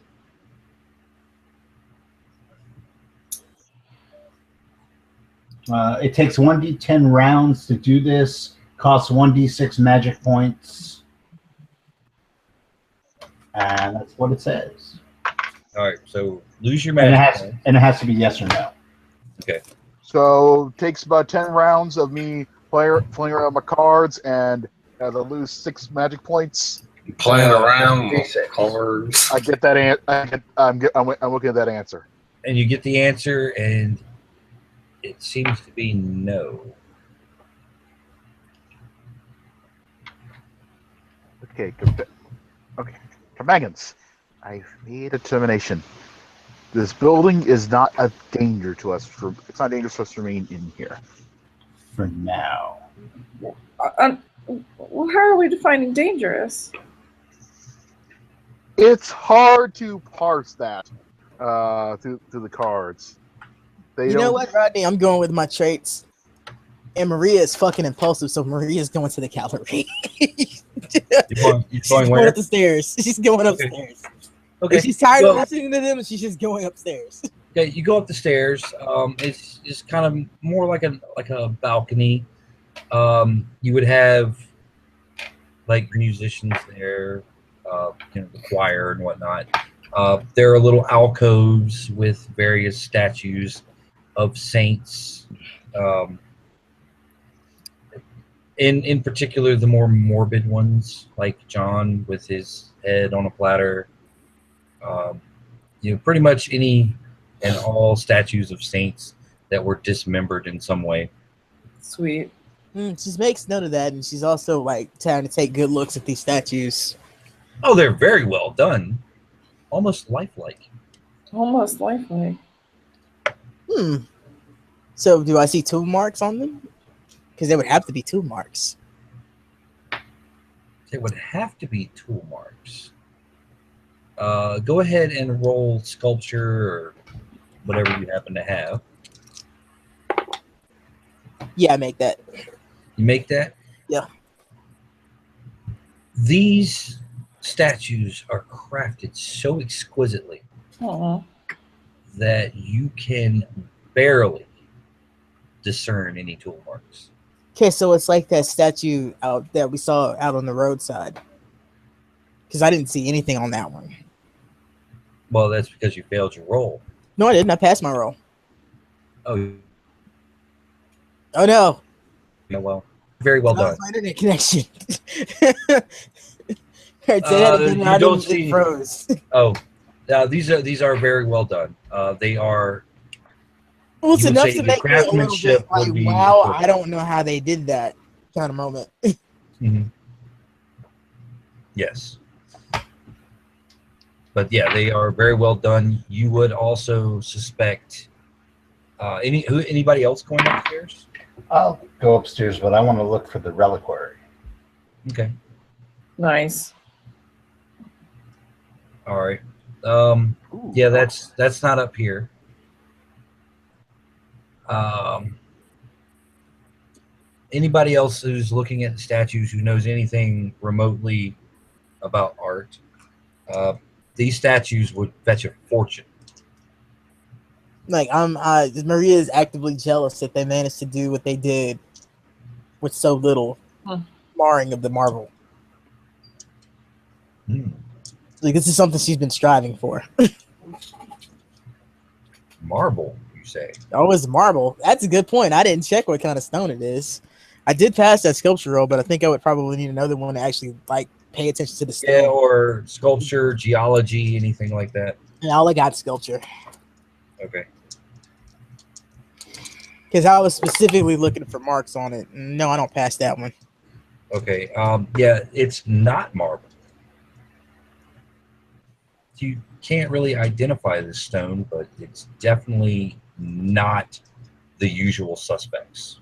takes 1d10 rounds to do this. Costs 1d6 magic points. And that's what it says. All right, so lose your And magic. it has to be yes or no. Okay. So it takes about 10 rounds of me playing around my cards, and as I lose 6 magic points. Playing around D6. cards. I get that. I'm looking at that answer. And you get the answer, and it seems to be no. Okay. Comagans, I've made a determination. This building is not a danger to us. It's not dangerous for us to remain in here. For now. How are we defining dangerous? It's hard to parse that through the cards. You know what, Rodney? I'm going with my traits. And Maria is fucking impulsive, so Maria's going to the gallery. She's going up the stairs. She's going upstairs. Okay. And she's tired of listening to them, and she's just going upstairs. Okay, you go up the stairs. It's just kind of more like a balcony. You would have like musicians there, the choir and whatnot. There are little alcoves with various statues of saints. In particular, the more morbid ones, like John with his head on a platter. Pretty much any and all statues of saints that were dismembered in some way. Sweet. She makes note of that, and she's also like trying to take good looks at these statues. Oh, they're very well done. Almost lifelike. Almost lifelike. So do I see tool marks on them? Because there would have to be tool marks. There would have to be tool marks. Go ahead and roll sculpture or whatever you happen to have. Yeah, I make that. You make that? Yeah. These statues are crafted so exquisitely that you can barely discern any tool marks. Okay, so it's like that statue out that we saw out on the roadside. Because I didn't see anything on that one. Well, that's because you failed your roll. No, I didn't. I passed my roll. Oh no. Yeah, well, very well done. My internet connection. Right, say that again. You don't see. Froze. Oh, these are very well done. They are. Well, it's enough to the make me a little craftsmanship bit would like, be wow, perfect. I don't know how they did that kind of moment. Mm-hmm. Yes. But yeah, they are very well done. You would also suspect anybody else going upstairs? I'll go upstairs, but I want to look for the reliquary. Okay. Nice. All right. Yeah, that's not up here. Anybody else who's looking at the statues who knows anything remotely about art, these statues would fetch a fortune. Like Maria is actively jealous that they managed to do what they did with so little marring of the marble. Like this is something she's been striving for. Marble, you say? Oh, it's marble. That's a good point. I didn't check what kind of stone it is. I did pass that sculpture roll, but I think I would probably need another one to actually like pay attention to the stone. Yeah, or sculpture, geology, anything like that. And all I got sculpture. Okay. Because I was specifically looking for marks on it. No, I don't pass that one. Okay. Yeah, it's not marble. You can't really identify this stone, but it's definitely not the usual suspects.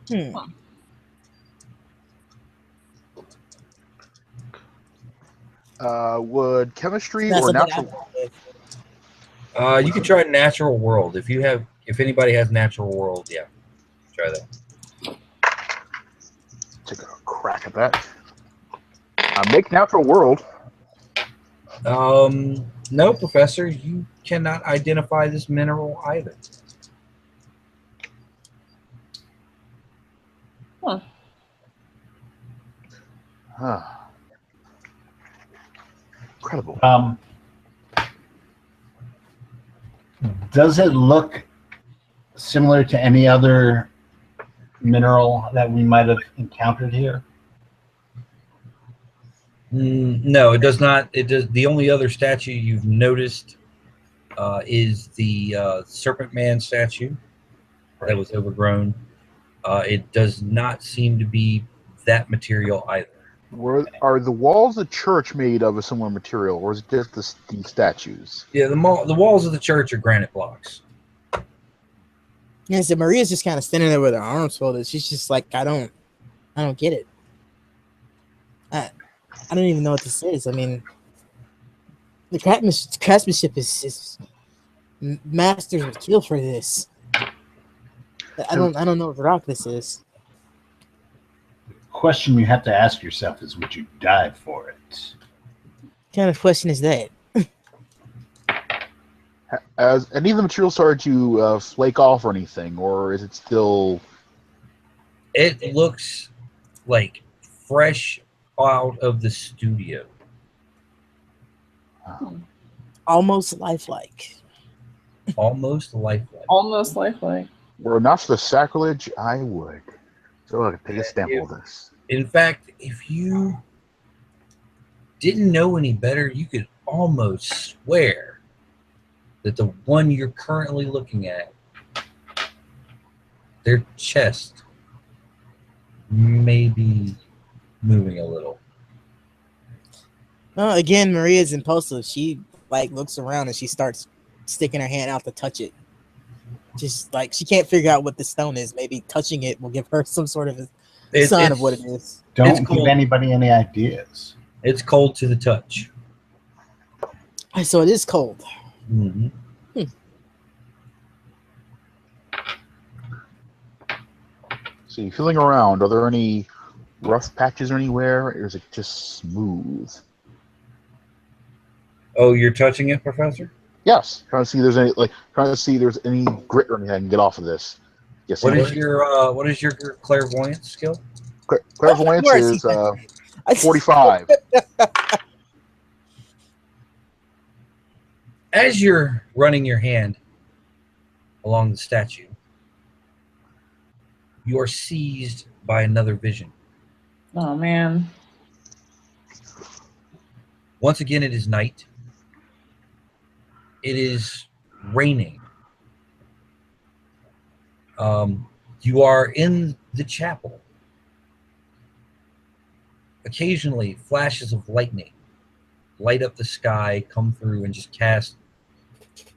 Would chemistry That's or something natural? You can try natural world if anybody has natural world. Yeah, try that. Take a crack at that. Make natural world. No, Professor, you cannot identify this mineral either. Huh. Huh. Incredible. Does it look similar to any other mineral that we might have encountered here? No, it does not. It does. The only other statue you've noticed is the Serpent Man statue that was overgrown. It does not seem to be that material either. Are the walls of the church made of a similar material, or is it just the statues? Yeah, the walls of the church are granite blocks. Yeah, so Maria's just kind of standing there with her arms folded. She's just like, I don't get it. I don't even know what this is. I mean, the craftsmanship is masters would kill for this. I don't know what rock this is. The question you have to ask yourself is, would you die for it? What kind of question is that? Has any of the material started to flake off or anything, or is it still? It looks like fresh out of the studio. Almost lifelike. Almost lifelike. Almost lifelike. Were not for the sacrilege, I would. So I could take a sample of this. In fact, if you didn't know any better, you could almost swear that the one you're currently looking at, their chest may be moving a little. No, again, Maria's impulsive. She looks around and she starts sticking her hand out to touch it. Just like she can't figure out what the stone is. Maybe touching it will give her some sort of a sign of what it is. Don't give anybody any ideas. It's cold to the touch. So it is cold. Mm-hmm. See, feeling around, are there any rough patches anywhere, or is it just smooth? Oh, you're touching it, Professor? Yes, trying to see if there's any grit or anything I can get off of this. Yes. What is your clairvoyance skill? Clairvoyance is 45. As you're running your hand along the statue, you are seized by another vision. Oh, man. Once again, it is night. It is raining. You are in the chapel. Occasionally, flashes of lightning light up the sky, come through, and just cast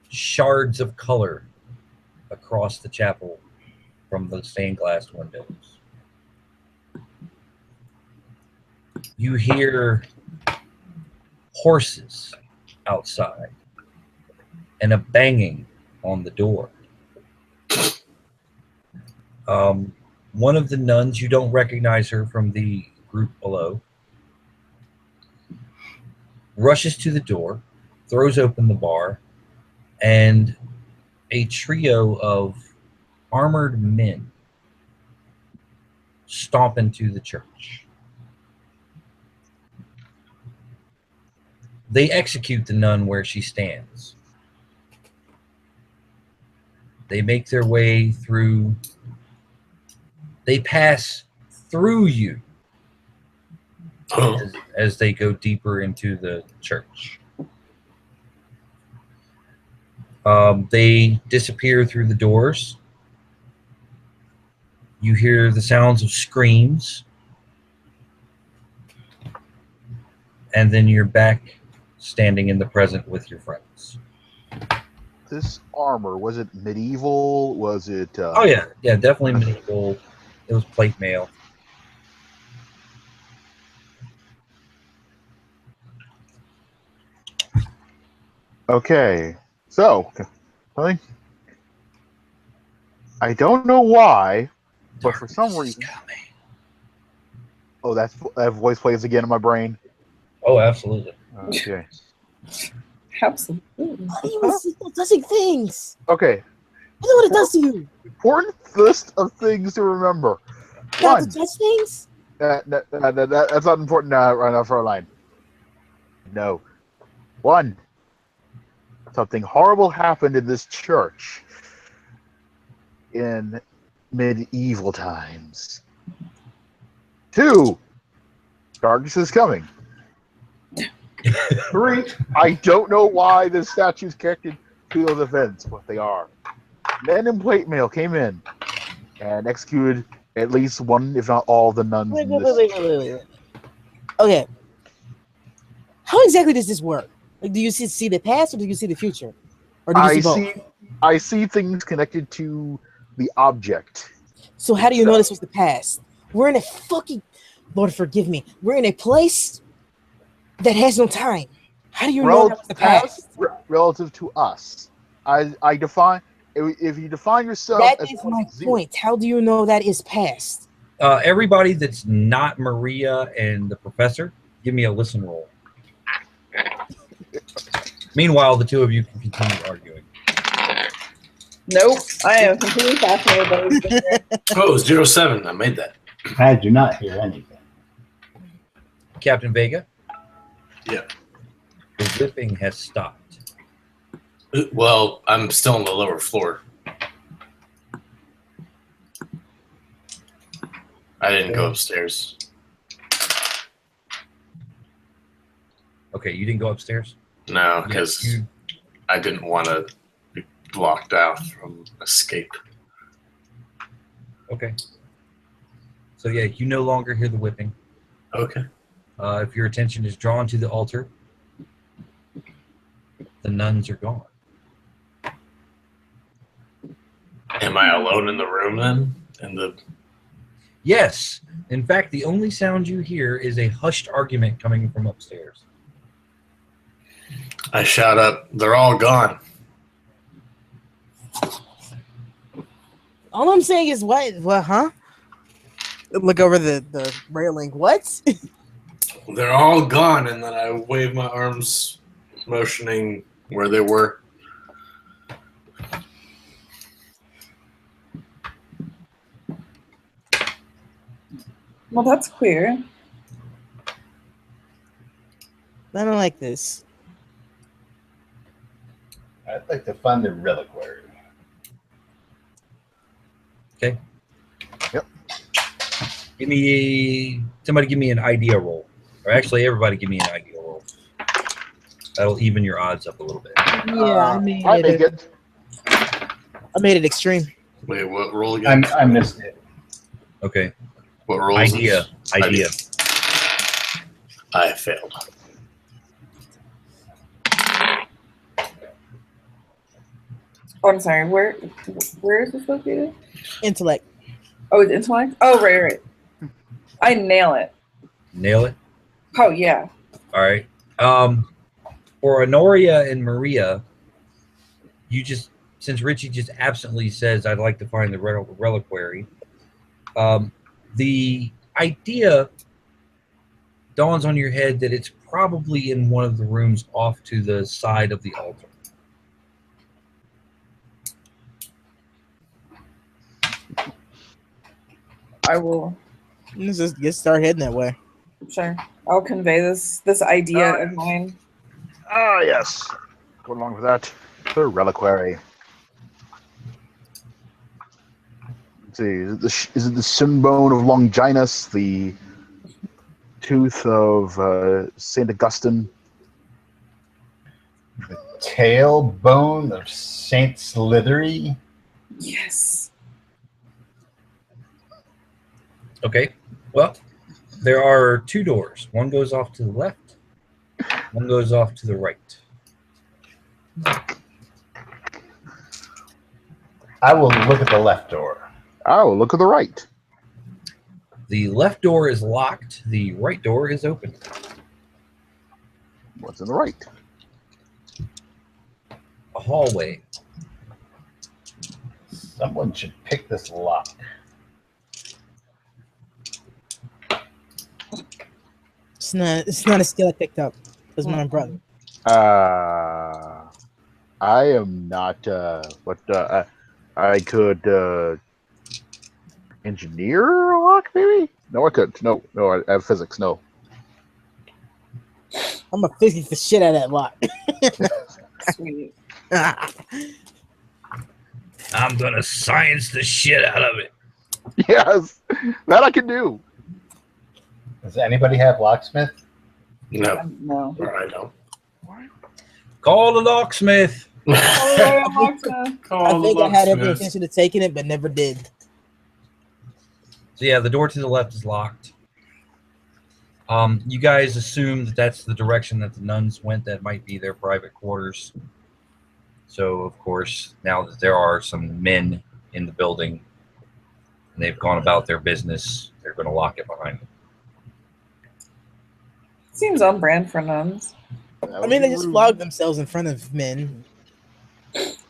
shards of color across the chapel from the stained glass windows. You hear horses outside and a banging on the door. One of the nuns, you don't recognize her from the group below, rushes to the door, throws open the bar, and a trio of armored men stomp into the church. They execute the nun where she stands. They make their way through. They pass through you as they go deeper into the church. They disappear through the doors. You hear the sounds of screams. And then you're back standing in the present with your friends. This armor, was it medieval? Was it... Oh, yeah. Yeah, definitely medieval. It was plate mail. Okay. So, I don't know why, but for some reason... Oh, that voice plays again in my brain. Oh, absolutely. Okay. Absolutely. He was touching things. Okay. You know what it does to you? Important list of things to remember. Not to One. touch things? That's not important right now for a line. No. One. Something horrible happened in this church in medieval times. Two. Darkness is coming. Three. I don't know why the statue's connected to those events, but they are. Men in plate mail came in and executed at least one, if not all, of the nuns in this. Wait. Okay. How exactly does this work? Like, do you see the past or do you see the future? Or do you see both? I see things connected to the object. So how do you know this was the past? We're in a fucking... Lord forgive me. We're in a place that has no time. How do you know that was the past? Relative to us. I define... If you define yourself That as is my point. How do you know that is past? Everybody that's not Maria and the professor, give me a listen roll. Meanwhile, the two of you can continue arguing. Nope. I am completely fascinated by this. Oh, 07. I made that. I do not hear anything. Captain Vega? Yeah. The whipping has stopped. Well, I'm still on the lower floor. I didn't go upstairs. Okay, you didn't go upstairs? No, because I didn't want to be blocked out from escape. Okay. So yeah, you no longer hear the whipping. Okay. If your attention is drawn to the altar, the nuns are gone. Am I alone in the room then? Yes. In fact, the only sound you hear is a hushed argument coming from upstairs. I shout up, they're all gone. All I'm saying is what? What, huh? Look over the railing. What? They're all gone, and then I wave my arms, motioning where they were. Well, that's queer. I don't like this. I'd like to find the reliquary. Okay. Yep. Somebody give me an idea roll. Or actually, everybody give me an idea roll. That'll even your odds up a little bit. Yeah, I made it extreme. Wait, what roll again? I missed it. Okay. What roll? Idea. I failed. Oh, I'm sorry. Where is this located? Intellect. Oh, it's intellect? Oh, right. I nail it. Nail it? Oh, yeah. All right. For Honoria and Maria, since Richie just absently says, I'd like to find the reliquary, the idea dawns on your head that it's probably in one of the rooms off to the side of the altar. I will. Let's just start heading that way. Sure. I'll convey this idea of mine. Ah, yes. Go along with that. The reliquary. Let's see. Is it the shin bone of Longinus, the tooth of Saint Augustine? The tailbone of Saint Slithery? Yes. Okay. Well, there are two doors. One goes off to the left. One goes off to the right. I will look at the left door. Oh, look at the right. The left door is locked. The right door is open. What's in the right? A hallway. Someone should pick this lock. It's not a skill I picked up. It was my brother. I am not. I could engineer a lock, maybe. No, I couldn't. No, I have physics. No. I'm gonna physics the shit out of that lock. Sweet. I'm gonna science the shit out of it. Yes, that I can do. Does anybody have locksmith? No, No. or I don't. Call the locksmith. I Call think the I had every locksmith. intention of taking it, but never did. So yeah, the door to the left is locked. You guys assume that that's the direction that the nuns went. That might be their private quarters. So of course, now that there are some men in the building and they've gone about their business, they're going to lock it behind them. Seems on brand for nuns. I mean, they just flogged themselves in front of men.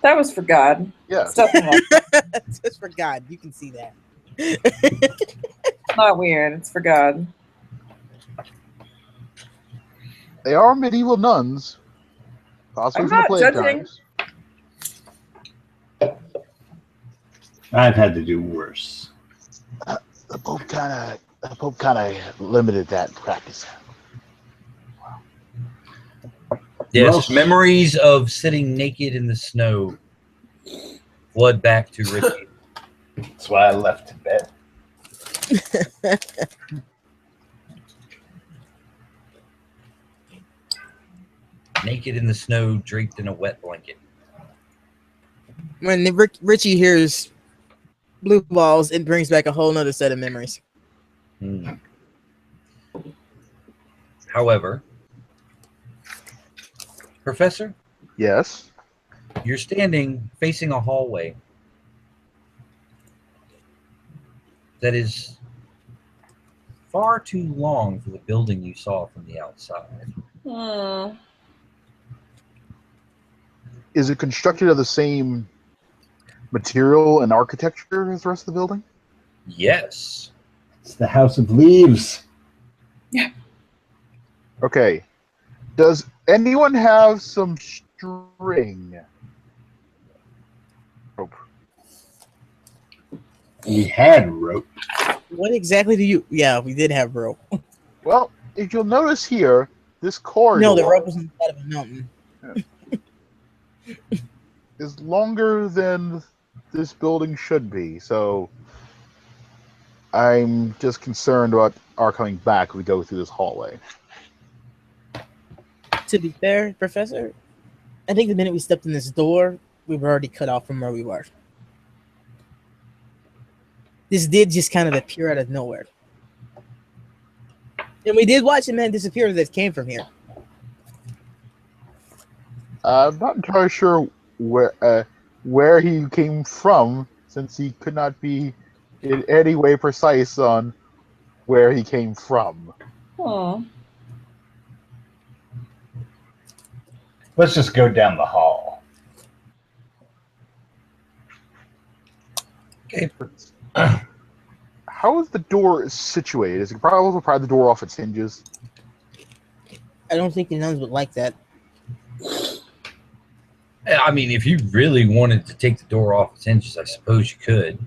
That was for God. Yeah. Stuff them up. Just for God, you can see that. It's not weird. It's for God. They are medieval nuns. Possibly I'm from the not plague judging. times. I've had to do worse. The Pope kind of limited that practice. Yes, Most- memories of sitting naked in the snow flood back to Richie. That's why I left Tibet. Naked in the snow, draped in a wet blanket. When Richie hears blue balls, it brings back a whole nother set of memories. Hmm. However, Professor, Yes. you're standing facing a hallway that is far too long for the building you saw from the outside. Hmm. Is it constructed of the same material and architecture as the rest of the building? Yes. It's the House of Leaves. Okay. Does anyone have some string? Rope. We had rope. What exactly do you? Yeah, we did have rope. Well, if you'll notice here, this corridor No, the rope was on the side of a mountain. is longer than this building should be. So I'm just concerned about our coming back. We go through this hallway. To be fair, Professor, I think the minute we stepped in this door, we were already cut off from where we were. This did just kind of appear out of nowhere. And we did watch a man disappear that came from here. I'm not entirely sure where he came from, since he could not be in any way precise on where he came from. Hmm. Let's just go down the hall. Okay. How is the door situated? Is it probably pry the door off its hinges? I don't think the nuns would like that. I mean, if you really wanted to take the door off its hinges, I suppose you could.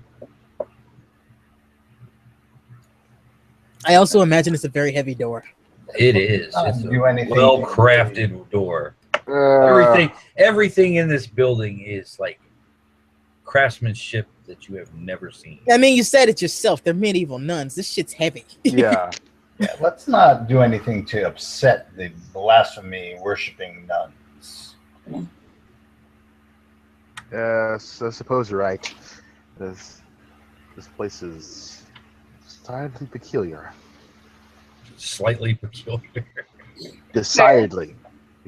I also imagine it's a very heavy door. It is. Not It's do a anything. well-crafted door. Everything in this building is like craftsmanship that you have never seen. I mean, you said it yourself. They're medieval nuns. This shit's heavy. Yeah. Yeah, let's not do anything to upset the blasphemy worshiping nuns. Yes, I suppose you're right. This place is slightly peculiar. Slightly peculiar. Decidedly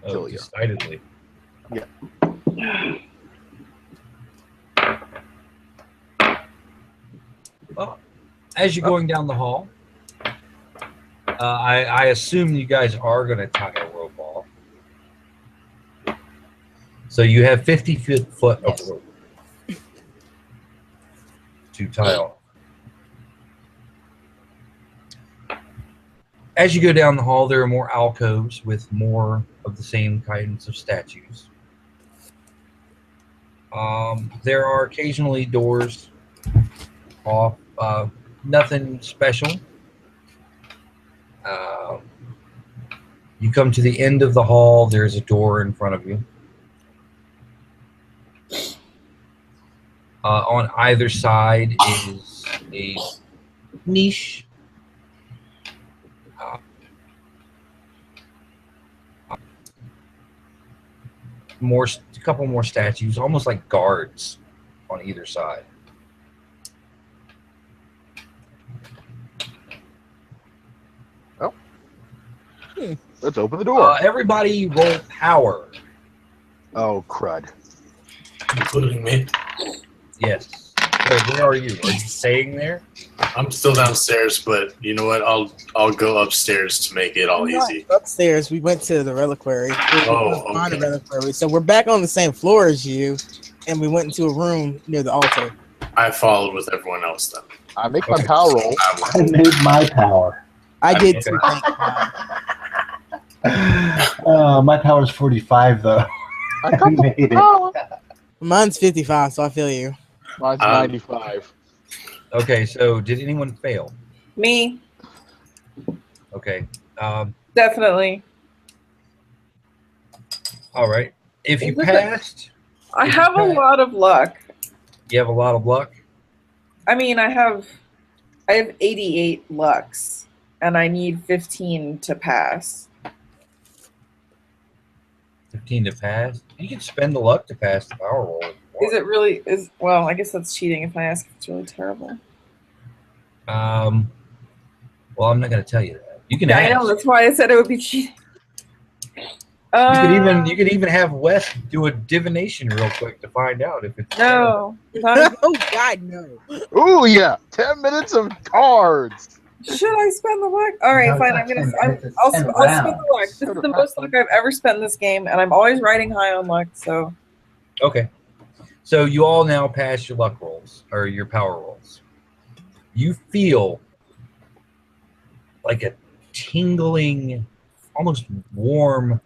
Oh, peculiar. decidedly. Well, as you're going down the hall, I assume you guys are going to tie a rope off. So you have 50 foot of rope to tie off. As you go down the hall, there are more alcoves with more of the same kinds of statues. There are occasionally doors off. Nothing special. You come to the end of the hall. There's a door in front of you. On either side is a niche. A couple more statues, almost like guards on either side. Oh. Let's open the door. Everybody roll power. Oh, crud. Including me. Yes. So where are you? Are you staying there? I'm still downstairs, but you know what? I'll go upstairs to make it all We're not easy. upstairs, we went to the reliquary. Oh, okay. The reliquary. So we're back on the same floor as you, and we went into a room near the altar. I followed with everyone else then. I make my power roll. I made my power. I did Okay. too. My power's 45 though. I made it. Mine's 55, so I feel you. Mine's 95. Okay, so did anyone fail? Me, Okay. definitely. All right. If you Is it passed, I have a lot of luck. you have a lot of luck. I mean, I have 88 lucks, and I need 15 to pass. 15 to pass. You can spend the luck to pass the power roll. Is it really? Well, I guess that's cheating if I ask if it's really terrible. Well, I'm not going to tell you that. You can Yeah, ask. I know. That's why I said it would be cheating. You could even have Wes do a divination real quick to find out if it's No. Not, Oh God, no! Ooh, yeah. 10 minutes of cards. should I spend the luck? All right, No, fine. it's I'm not gonna. 10 minutes, I'll it's 10 spend the rounds. luck. This is the most luck I've ever spent in this game, and I'm always riding high on luck. So Okay. So you all now pass your luck rolls or your power rolls. You feel like a tingling, almost warm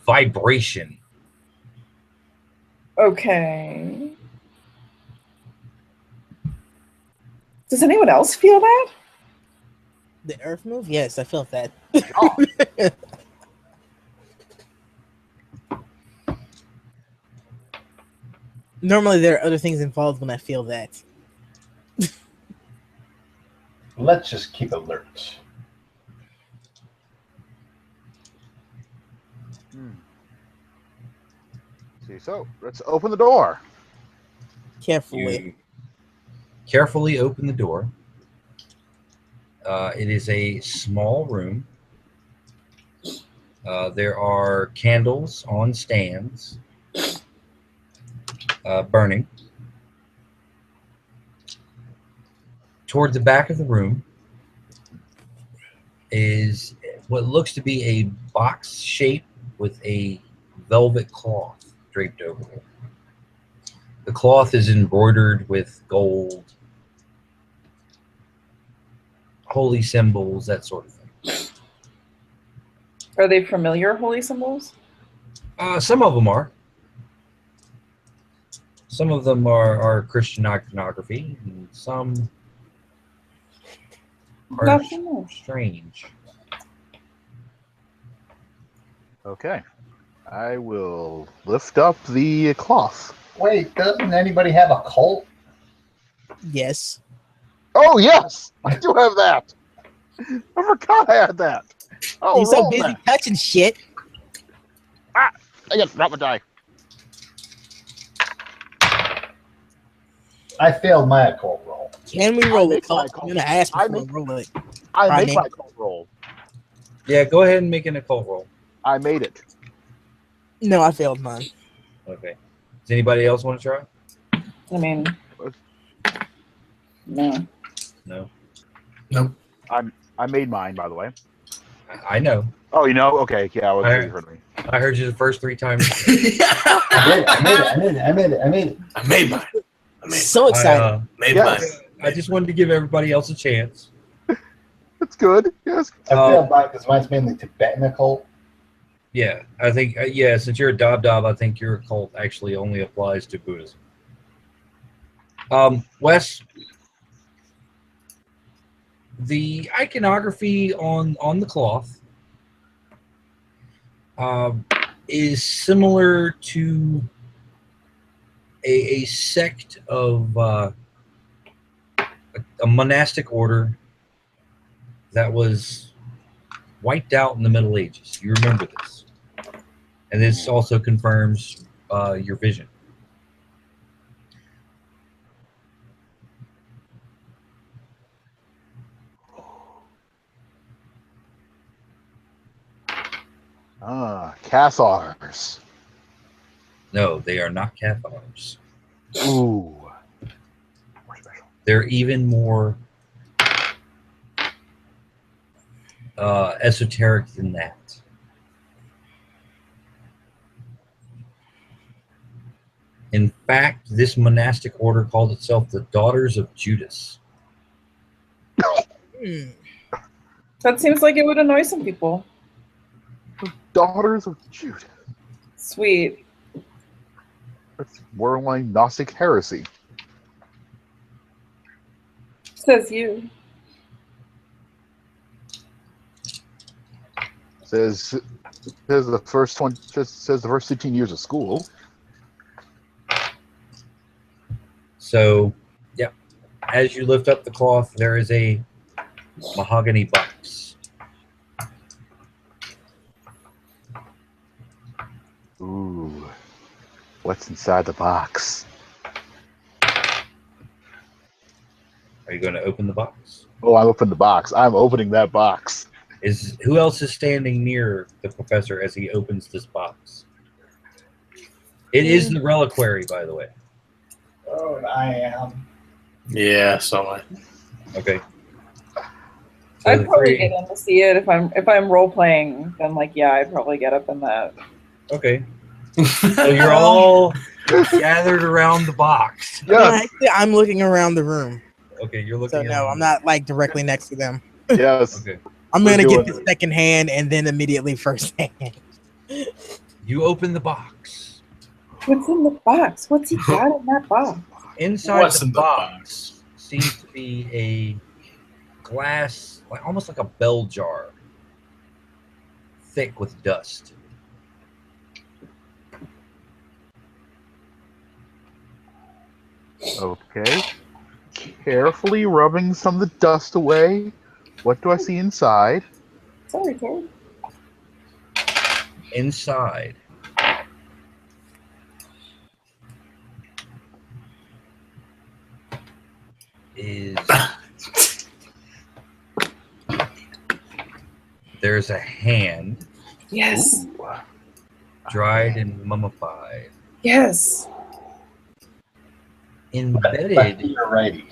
vibration. okay. Does anyone else feel that? The earth move? Yes, I felt that. Oh, Normally, there are other things involved when I feel that. Let's just keep alert. see, so let's open the door. Carefully. You carefully open the door. It is a small room. There are candles on stands burning. Toward the back of the room is what looks to be a box shape with a velvet cloth draped over it. The cloth is embroidered with gold, holy symbols, that sort of thing. Are they familiar holy symbols? Some of them are. Some of them are Christian iconography, and some are Not so much. strange. Okay. I will lift up the cloth. Wait, doesn't anybody have a cult? Yes. Oh, yes. I do have that. I forgot I had that. Oh, You're so roll busy that. touching shit. I got to drop my die. I failed my occult roll. Can we roll make it? my I'm call. gonna ask I before make- we roll it. I Rodney. make my cult roll. Yeah, go ahead and make an occult roll. I made it. No, I failed mine. Okay. Does anybody else want to try? I mean, no. No. Nope. I made mine, by the way. I know. Oh, you know? Okay. Yeah, I was Alright. you heard me. I heard you the first 3 times. I made it. I made mine. So excited. I Made Yes. mine. just wanted to give everybody else a chance. That's good. Yes. I feel bad because mine's mainly Tibetan occult. Yeah, I think since you're a Dob, I think your occult actually only applies to Buddhism. Wes, the iconography on the cloth is similar to a sect of a monastic order that was wiped out in the Middle Ages. You remember this, and this also confirms your vision. Cathars. No, they are not Cathars. Ooh. They're even more esoteric than that. In fact, this monastic order called itself the Daughters of Judas. That seems like it would annoy some people. The Daughters of Judah. Sweet. That's borderline Gnostic heresy. Says you. Says the first 15 years of school. So, yeah, as you lift up the cloth, there is a mahogany box. Ooh. What's inside the box? Are you going to open the box? Oh, I opened the box. I'm opening that box. Who else is standing near the professor as he opens this box? It is the reliquary, by the way. Oh, I am. Yeah, so am I. Okay. So I'd probably get in to see it if I'm role playing. Then I'd probably get up in that. Okay. So you're all gathered around the box. Yes. I'm looking around the room. Okay, you're looking. So no, I'm not directly next to them. Yes. Okay. I'm We're gonna get doing the second hand and then immediately first hand. You open the box. What's in the box? What's he got in that box? Inside What's the in the box seems to be a glass, almost like a bell jar, thick with dust. Okay. Carefully rubbing some of the dust away. What do I see inside? Sorry, Ted. Inside is there's a hand Yes. Ooh. dried and mummified, Yes. embedded You're righty.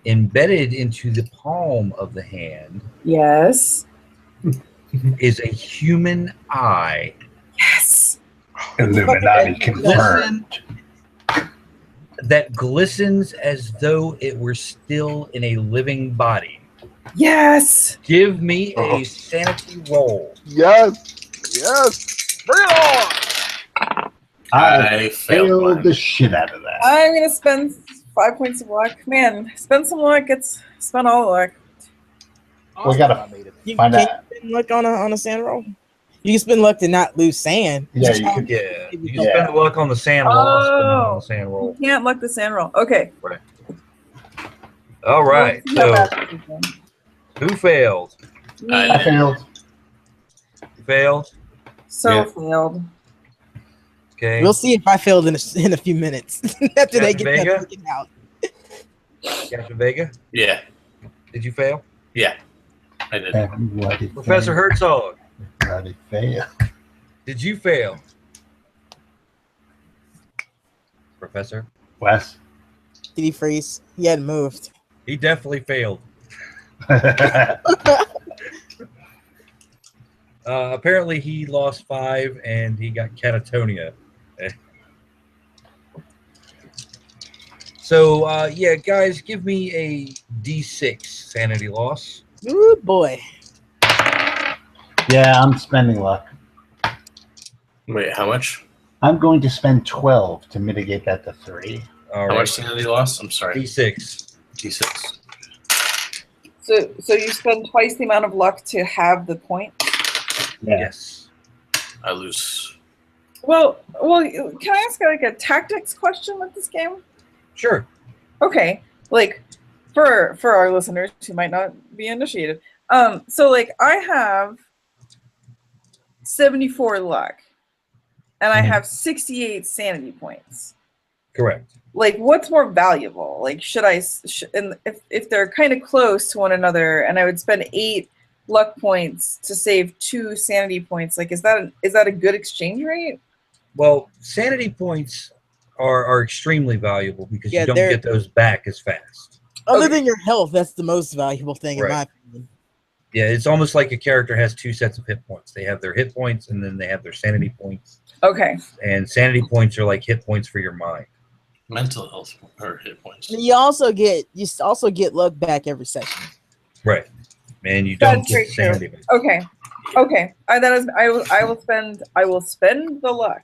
into the palm of the hand Yes. is a human eye Yes. Illuminati confirmed. that glistens as though it were still in a living body. Yes. Give me a sanity roll. Yes. Yes. Bring it on. I failed mine. the shit out of that. I'm gonna spend 5 points of luck. Man, spend some luck. It's spend all the luck. We gotta find Can out. you spend luck on a sand roll? You can spend luck to not lose sand. Yeah, you could. Yeah, you can Yeah. spend luck on the sand loss, but not on the sand You roll. can't luck the sand roll. Okay. All right, Let's see how so bad this is who failed? then. I I Me. failed. You failed? So Yeah. failed. Okay. We'll see if I failed in a few minutes after they get Vega? that freaking out. Captain Vega, Yeah, did you fail? yeah, I did. Everybody Professor failed. Herzog, Everybody failed. did you fail? Professor? Wes. Did he freeze? He hadn't moved. He definitely failed. Apparently, he lost 5 and he got catatonia. So, yeah, guys, give me a D6 sanity loss. Ooh, boy. Yeah, I'm spending luck. Wait, how much? I'm going to spend 12 to mitigate that to 3. All How right. much sanity loss? I'm sorry. D6. D6. So you spend twice the amount of luck to have the point. Yeah. Yes. I lose. Well, can I ask like a tactics question with this game? Sure. Okay, like for our listeners who might not be initiated, so like I have 74 luck, and I Mhm. have 68 sanity points. Correct. Like, what's more valuable? Like, should I? And if they're kind of close to one another, and I would spend 8 luck points to save 2 sanity points, like, is that a good exchange rate? Well, sanity points are extremely valuable because Yeah, you don't they're- get those back as fast. Other Okay. than your health, that's the most valuable thing in Right. my opinion. Yeah, it's almost like a character has 2 sets of hit points. They have their hit points and then they have their sanity points. Okay. And sanity points are like hit points for your mind. Mental health or hit points. You also get luck back every session. Right. And you don't That's get very true. sanity back. Okay. I will spend the luck.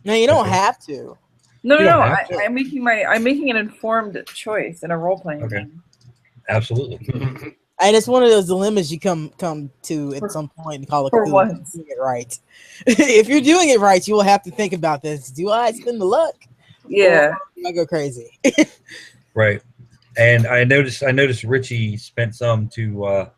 No, you don't Okay. have to. No, You don't have to. I'm making an informed choice in a role playing Okay. game. Absolutely. And it's one of those dilemmas you come to at some point in Call of For Cthulhu. once. Doing it right. If you're doing it right, you will have to think about this. Do I spend the luck? Yeah. Or do I go crazy? Right. And I noticed Richie spent some to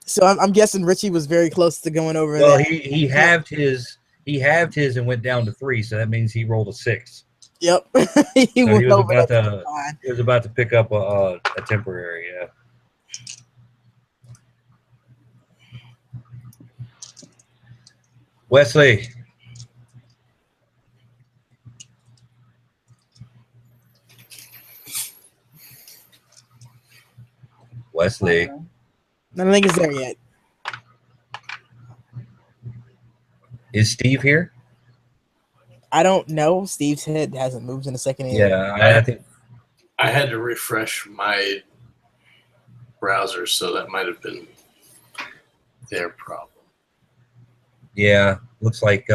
So I'm guessing Richie was very close to going over well, that. he halved his and went down to 3, so that means he rolled a 6. Yep. He So went he was over about that to line. he was about to pick up a temporary, yeah. Wesley. Wesley. I don't think it's there yet. Is Steve here? I don't know. Steve's head hasn't moved in a second. Yeah, I think I had to refresh my browser, so that might have been their problem. yeah. Looks like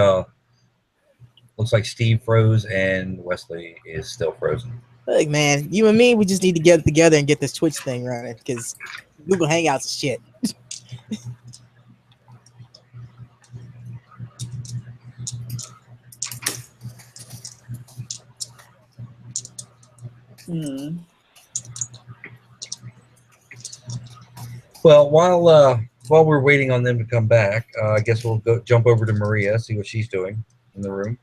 Steve froze and Wesley is still frozen. Look, man, you and me, we just need to get together and get this Twitch thing running because Google Hangouts is shit. Well, while we're waiting on them to come back, I guess we'll jump over to Maria, see what she's doing in the room.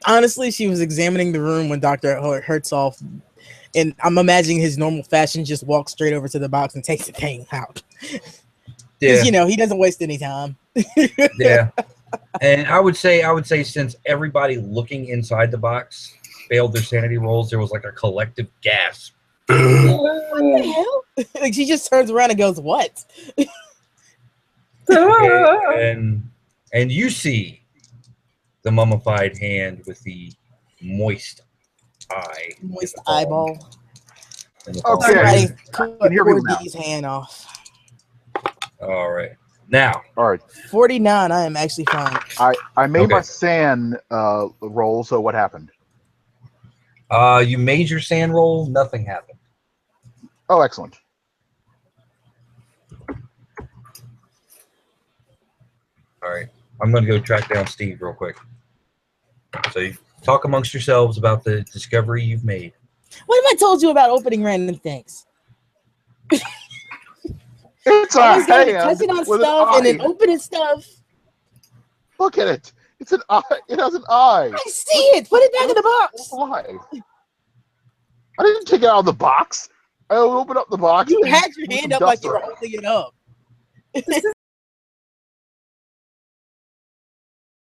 Honestly, she was examining the room when Dr. Hertzolf, and I'm imagining his normal fashion, just walks straight over to the box and takes the thing out. Because, Yeah, he doesn't waste any time. yeah. And I would say since everybody looking inside the box failed their sanity rolls, there was like a collective gasp. What the hell? Like, she just turns around and goes, what? Okay, and you see the mummified hand with the moist eye. Moist in the palm. eyeball. In the palm. Okay. Somebody can cut hear me now. 4D's hand off. All right. Now, All right. 49, I am actually fine. I made my Okay. sand roll. So what happened? you made your sand roll. Nothing happened. Oh, excellent. All right. I'm going to go track down Steve real quick. So you talk amongst yourselves about the discovery you've made. What have I told you about opening random things? It's Always a gotta be hand touching on with an stuff and then eye. opening stuff. Look at it. It's an eye. It has an eye. I see it. Put it back in the box. Why? I didn't take it out of the box. I opened up the box. You and had your with hand some up like dust you were around. holding it up. This